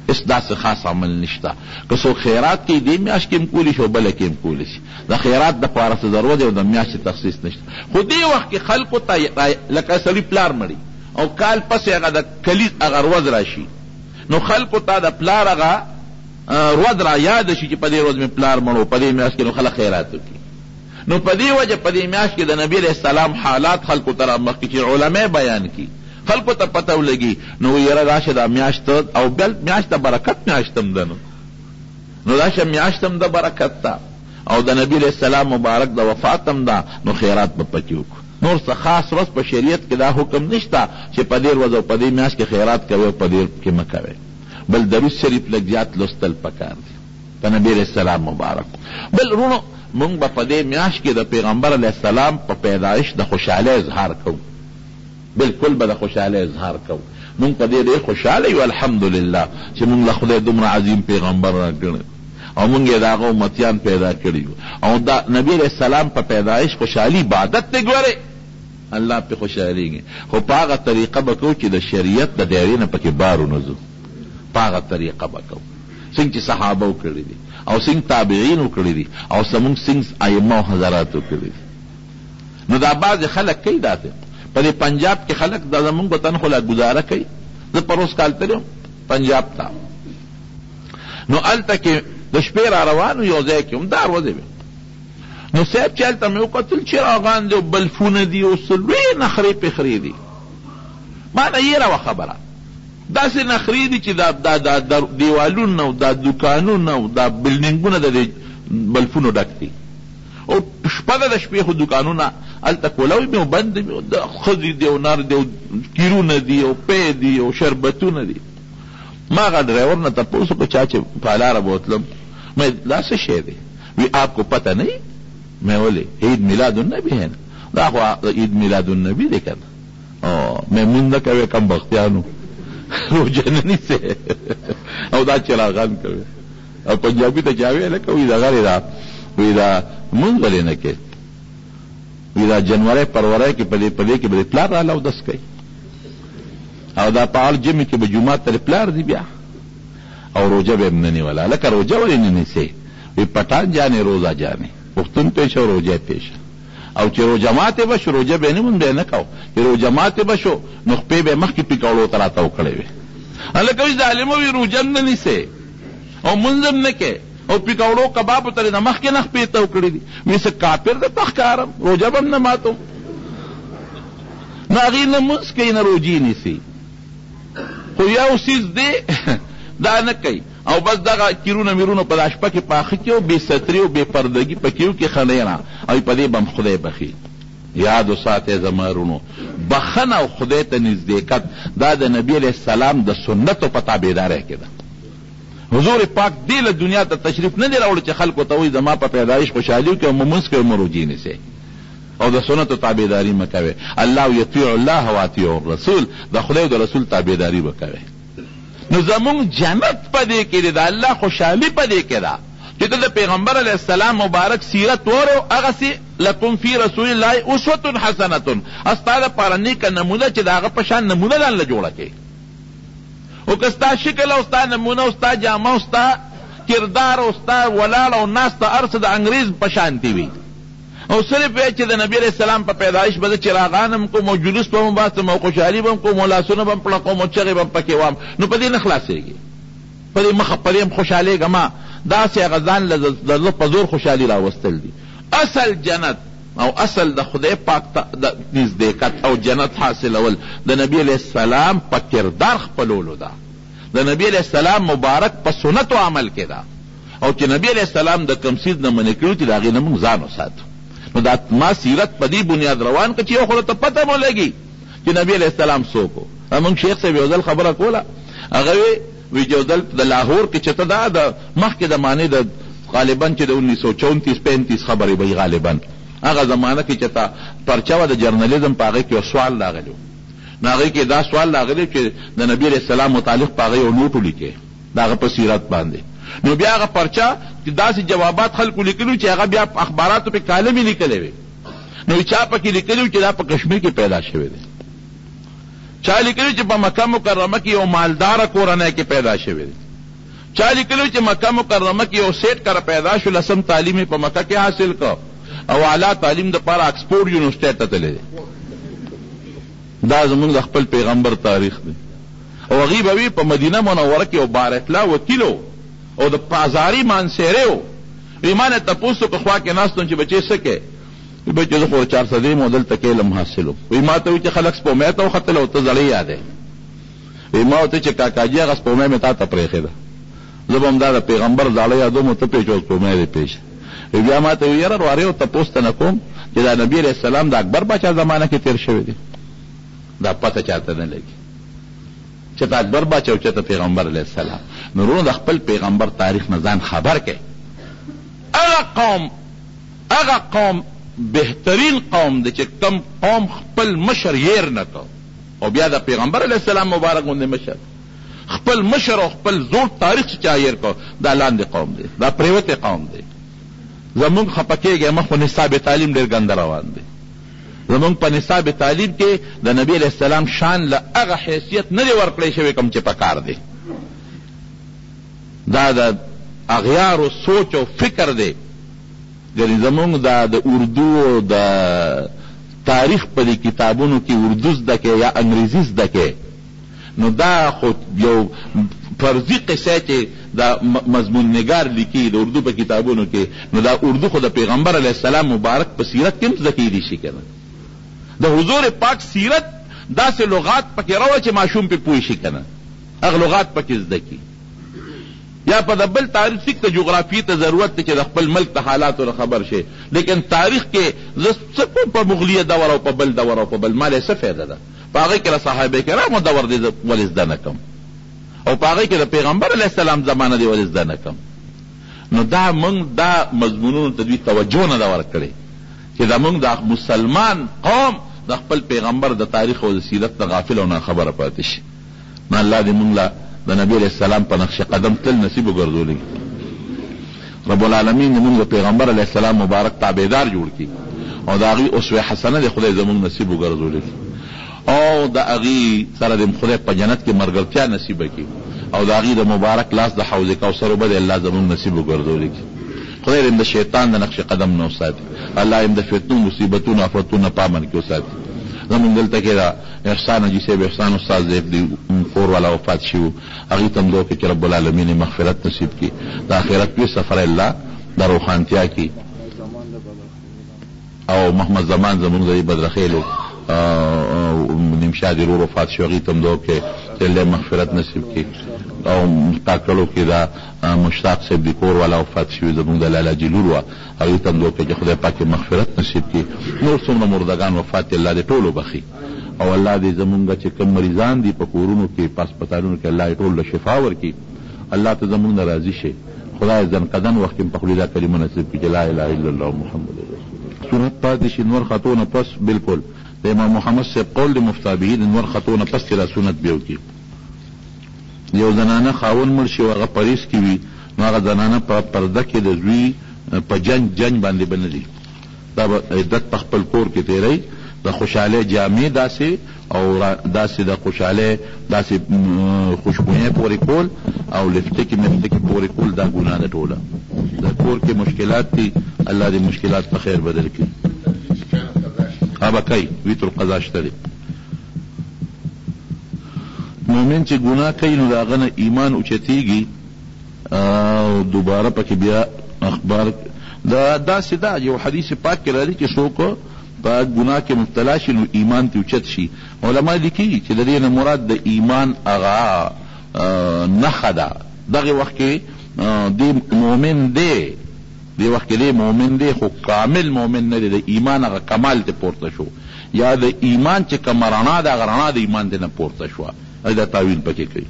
اس داسې خاص عمل نشته که څوک خیرات کوي دې میاشت کې هم کولی شي او بله کې هم کولی شي د خیرات دپاره څه ضرورت دی او د میاشتې تخصیص نشته خو دې وخت کې خلکو ته لکه سړي پلار مړي او کال پسې هغه د کلیز هغه ورځ راشي نو خلکو ته د پلار هغه ورځ را یاد شي چې په دې ورځ مې پلار مړو په دې میاشت کې نو خلک خیرات وکړي نو په دې وجه په دې میاشت کې د نبي علیه السلام حالات خلکو ته رامخکې چې علما بیان کړي خلکو ته پته ولګي نو یاره راشه دا میاشت او بل میاشت د برکت میاشت هم ده نو راشه میاشت هم د برکت ده او د نبي علیه السلام مبارک د وفات هم ده نو خیرات به پکې وکړو نور څه خاص ورځ په شریعت کې دا حکم نشته چې په دې ورځ او په دې میاشت کې خیرات کوئ او په دې کې مه کوئ، بل درود شریف لږ زیات لوستل پکار دي په نبي علیه السلام مبارک. بل رونو مونږ به په دې میاشت کې د پیغمبر علیه السلام په پیدایش د خوشحالۍ اظهار کوو، بالکل به د خوشحالۍ اظهار کوو. مونږ په دې ډېر خوشحاله یو الحمدلله چې مونږ له خدای دومره عظیم پیغمبر راکړی او مونږ یې د هغه امتیان پیدا کړي او دا نبی علیه السلام په پیدایش خوشحالي عبادت دی. ګورئ الله پې خوشحالیږي، خو په هغه طریقه به کوو چې د شریعت د دایرې نه پکې بار ونځو، په هغه طریقه به کوو څنګه چې صحابه وکړي دي او څنګه تابعین وکړي دي او زمونږ څنګه ائمه او حضرات وکړي دي. نو دا بعضې خلک کوي داسې په دې پنجاب کې خلک دا زمونږ وطن خو لا ګزاره کوي. زه پروس کال تللی پنجاب ته، نو هلته کې د شپې را روان یو ځای کې هم دا ورځې وې، نو صاحب چې هلته مې وکتل چراغان دي او بلفونه دي او څه لوی نخرې پخرې دي. ما نه یېره وه خبره، داسې نخرې دي چې دا دیوالونه او دا دوکانونه او دا بلډینګونه د دې بلفونو ډک دي او شپه ده د شپې خو دوکانونه هلته کولوي مې او بند مې د ښځې دي او نر دي او کیرونه دي او پی دي او شربتونه دي. ما هغه ډرایور نه تپوس وکړه چا چې په لاره بوتلم، میں دا څه شی دی؟ وی آپ کو پتہ نہیں؟ میں بولے عید میلاد النبی ہے نا، دا خو عید میلاد النبی دی کنه. میں مونږ نه کوي کم بختیانو روژه نه نیسي او دا چراغان کوي او پنجابي ته چا ویله که وی دغه دا وی دا مونږ ولې نه کوي، وی دا جنوري پرورۍ کې په دې کې به پلار راله اودس کوي او دا په هر جمعې کې به جومات ته پلار دی بیا او روژه به هم نه نیوله. لکه روژه ولې نه نیسې؟ وی پټان جانې روزه جانې پښتون پیشه او روژه پیشه او چې روژه ماتې به شو روژه به یې نه مونږ به یې نه کوو، چې روژه ماتې به شو نو خپې به یې مخکې پیکوړو ته راته وکړې وې. هلکه وی ظالمه وی روژه هم نه نیسې او مونځ هم نه کې او پیکوړو کبابو ته د مخکې نه خپې ته وکړې دي. وی څه کافر درته ښکارم، روژه به هم نه ماتم. نو هغې نه مونځ کوي نه روژې نیسي، خو یو څیز دی دا نه کوي او بس دغه کیرونه میرونه په دا شپه کې پاخه کړي او بې ستري او بې پردګي په کیو کې خنیره او په دې به هم خدای بخي. یاد وساتئ زما رونو، بخنه او خدای ته نزدېکت دا د نبي علیه السلام د سنتو په تابعدارۍ کې ده. حضور پاک دې له دنیا ته تشریف نه دی راوړی چې خلکو ته وایي زما په پیدایش خوشحالي وکړئ او مونځ کوئ مروجې نیسئ او د سنتو تابعداري مه کوئ. الله یطیع الله و اطیع الرسول، د خدای او د رسول تابعداري به کوئ. نو زمونږ جنت په دې کې دی، د الله خوشحالي په دې کې ده چې ته د پیغمبر علیه السلام مبارک سیرت وورو. هغسې لکم فی رسول الله اسوة حسنة، ستا دپاره نیکه نمونه چې د هغه په شان نمونه ځان له جوړه کړې. او که ستا شکل او ستا نمونه او ستا جامه او ستا کردار او ستا ولاړ او ناسته هر څه د انګریز په شانتې وي او صرف وی چې د نبی علیه السلام په پیدایش به زه چراغان هم کوم او جلوس به هم باسم او خوشحالي به هم کوم او لاسونه به هم پړقوم او چغې به هم پکې وام، نو په دې نه خلاصېږي، په دې مخه په دې هم خوشحالېږه ما. داسې هغه ځان له د زړه په زور خوشحالي راوستل دي. اصل جنت او اصل د خدای پاک د نزدېکت او جنت حاصلول د نبی علیه السلام په کردار خپلولو ده، د نبی علیه السلام مبارک په سنتو عمل کې ده او چې نبی علیه السلام د کوم څیز نه منع کړي چې د هغې نه موږ ځان وساتو. نو دا ما سیرت په دې بنیاد روان که چې یو خو ته پته مو لګي چې نبی علیه السلام څوک و. موږ شیخ صاحب یو ځل خبره کوله، هغه وی چې یو ځل د لاهور کې چې ته دا د مخکې زمانې د غالبا چې د 1934-35 خبرې به غالبا هغه زمانه کې چې ته پرچه وه د جرنالیزم په هغې کې یو سوال راغلی و، نو هغې کې دا سوال راغلی چې د نبي علیه السلام متعلق په هغې یو نوټ ولیکې د هغه په سیرت باندې. نو بیا هغه پرچه چې داسې جوابات خلکو لیکلي چې هغه بیا په اخباراتو پې کالمې لیکلی وې، نو چا پکې لیکلي چې دا په کشمیر کې پیدا شوی دی، چا لیکلي چې په مکه مکرمه کې یو مالداره کورنۍ کې پیدا شوی دی، چا لیکلي چې مکه مکرمه کې یو سیټ کره پیدا شو، لسم تعلیم په مکه کې حاصل کړ او اعلی تعلیم دپاره آکسفورډ یونیورسټۍ ته تللی دی. دا زمونږ د خپل پیغمبر تاریخ دی. او هغې به وي په مدینه منوره کې یو بارکلا وکیل او د پازاري مانسیری و. وی ما نه تپوس وکړه خوا کې ناست وم چې بچې څه کې؟ وی بچې زه خو 400 مو دلته کې علم حاصل وم. وی ما ته وی چې خلک سپومۍ ته وختل او ته زړی یادې. وی ما ورته چې کاکاجي هغه سپومۍ مې تا ته پرېښې ده، زه به هم دا د پیغمبر زاړه یادوم او ته پېچ او سپومۍ دې پېښه. بیا ما ته یاره واره او تپوس ته نه کوم چې دا نبی علیہ السلام د اکبر باچا زمانه کې تیر شوی دی؟ دا پته چاته نه لګي چې ته اکبر باچا او چې ته پیغمبر علیہ السلام. نو ورونو د خپل پیغمبر تاریخ نه ځان خبر کړئ. هغه قوم بهترین قوم دی چې کم قوم خپل مشر یېر نه کو او بیا د پیغمبر علیہ السلام مبارک غوندې مشر خپل مشر او خپل زوړ تاریخ چې چا یېر کو، دا لاندې قوم دی، دا پریوتې قوم دی. زمونږ خفه کېږئ مخ په نصاب تعلیم ډېر ګنده روان دی. زمونږ په نصاب تعلیم کې د نبی علیہ السلام شان له هغه حیثیت نه دی ورکړی شوی کوم چې پکار دی. دا د اغیارو سوچ او فکر دی. یعنی زمونږ د اردو او د تاریخ په دې کتابونو کې اردو زده کې یا انګریزي زده کې، نو دا خو یو فرضي قصه چې دا مضمون نگار لیکي د اردو په کتابونو کې، نو دا اردو خو د پیغمبر علیہ السلام مبارک په سیرت کې هم زده کیدی شي کنه. د حضور پاک سیرت داسې لغات پکې راوړه چې ماشوم پې پوه شي کنه، هغه لغات پکې زده کی. یا په د بل تاریخ ټیک ته جغرافیې ته ضرورت دی چې د خپل ملک د حالاتو خبر شي، لیکن تاریخ کې زه څه په مغلیه دور او په بل دور او په بل ما له څه فایده ده؟ په هغې کې د صحابه کرامو دور دی ولې زده نه کم، او په هغې کې د پیغمبر علیه السلام زمانه دی ولې زده نه کم. نو دا موږ دا مضمونونو ته دوی توجه نه ده ورکړې چې زموږ د مسلمان قوم د خپل پیغمبر د تاریخ او د سیرت نه غافل او ناخبره پاتې شي. نو الله دې موږ له د نبی علیہ السلام په نقش قدم تل نصیب وګرځولي. رب العالمین زموږ د پیغمبر علیہ السلام مبارک تابعدار جوړ کړي او د هغې اسوه حسنه د خدای زموږ نصیب وګرځولي او د هغې سره د خدای په جنت کې ملګرتیا نصیبه کړي او د هغې د مبارک لاس د حوض کوثر اوبه د الله زموږ نصیب وګرځولي. خدای دې د شیطان د نقش قدم نه وساتي، الله دې د فتنو مصیبتونو آفتونو په امن کې وساتي. زمونږ دلته کې دا احسان حاجي صاحب احسان استاد صاحب دی کور والا وفات شوي، هغې ته هم دعا وکړي چې رب العالمین مغفرت نصیب کړي، د آخرت پوی سفر الله د روښانتیا کړي. او محمد زمان زمونږ د بدرخیلو نمشاد ورور وفات شو، هغې ته هم دعا وکړي چې الله مغفرت نصیب کړي. او ټاکلو کې دا مشتاق صاحب دی کور والا وفات شوي زمونږ د لالا جلور وه، هغې ته هم دعا وکړي چې خدای پاک مغفرت نصیب کړي. نور څومره مردگان وفات دی الله دې ټولو بخي او الله دې زمونږ چې کوم مریضان دي په کورونو کې په هسپتالونو کې الله دې ټول له شفا ورکړي. الله ته زمونږ نه راضي شي. خدای ځنقدن وخت کې په خولې دا کلمه نصیب کړي چې لا اله الا الله محمد رسول الله. سنت پاتې شي نور خطو نه پس بالکل د امام محمد صاحب قول د مفتابهي د نور خطو نه پس چې را سنت بیا وکړي. یو زنانه خاون مړ شي او هغه پریس کې وي، نو هغه زنانه په پرده کې د زوی په جنج باندې به نه دي، دا به عدت په خپل کور کې تېروي. د خوشحالۍ جامې داسې او داسې د خوشحالۍ داسې خوشبویۍ پورې کول او لفټکې مفتکې پورې کول دا ګناه ده ټوله. د کور کې مشکلات دي، الله دې مشکلات په خیر بدل کړي. هغه کوي ویتر القضا شته دی. مومن چې ګناه کوي نو د هغه نه ایمان اوچتېږي او دوباره پکې بیا اخبار داسې ده یو حدیث پاک کې راځي چې څوک په ګناه کې مبتلا شي نو ایمان ته اوچت شي. علما لیکي چې د دې نه مراد د ایمان هغه نښه ده. دغه وخت کې دی مؤمن دی، دې وخت کې دی مؤمن دی خو کامل مؤمن نه دی، د ایمان هغه کمال ته پورته شو، یا د ایمان چې کومه رڼا ده هغه رڼا د ایمان ته نه پورته شوه. دا تاویل پکې کوي.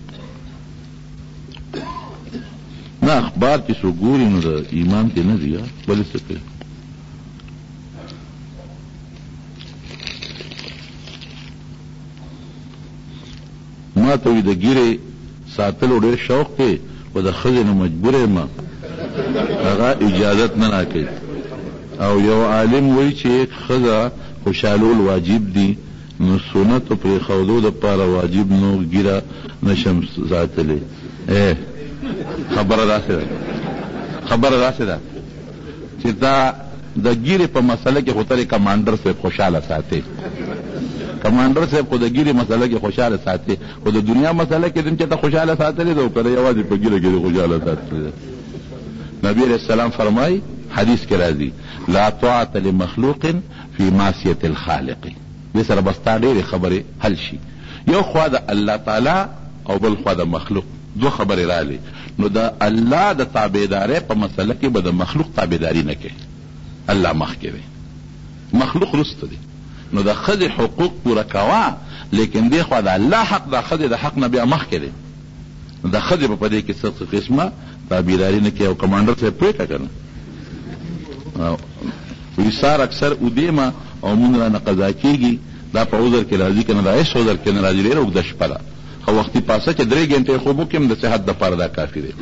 نه اخبار چې څوک ګوري نو د ایمان کې نه دي بلې څه کوي. ما ته وي د ږیرې ساتلو ډېر شوق دی خو د ښځې نه مجبور یم هغه اجازت نه راکوي. او یو عالم وایي چې ښځه خوشحالول واجب دي، نو سنتو پرېښودو دپاره واجب نو ږیره نشم ساتلی. خبره داسې ده چې دا د ږیرې په مسله کې خو ترې کمانډر صاحب خوشحاله ساتي، کمانډر صاحب خو د ږیرې مسله کې خوشحاله ساتي، خو د دنیا مسله کې دم چې ته خوشحاله ساتلی ده او که یوازې په ږیره کې خوشحاله ساتلی ده. نبی علیہ السلام فرمایي حدیث کې راځي لا طاعة لمخلوق فی معصیة الخالق. دې سره بس تا ډېرې خبرې حل شي. یو خوا د الله تعالی او بل خوا د مخلوق، دو خبرې رالی. نو د الله د تابعدارۍ په مسله کې به د مخلوق تابعداري نه کوي. الله مخکې دی، مخلوق رسته دی. نو د ښځې حقوق پوره کوه، لیکن دی خوا د الله حق د ښځې د حق نه بیا مخکې دی. د ښځې به په دې کې څه قسمه تابعداري نه کوي. او کمانډر صاحب پوهېږه که نه ویسار اکثر ادیمه او مونږ رانه قضا کېږي، دا په عذر کې راځي که نه، دا هېڅ عذر کې نه راځي. ډېره اوږده شپه ده، خو وختي پاسه چې 3 ګنټې خوب وکړم د صحت دپاره دا کافي دی.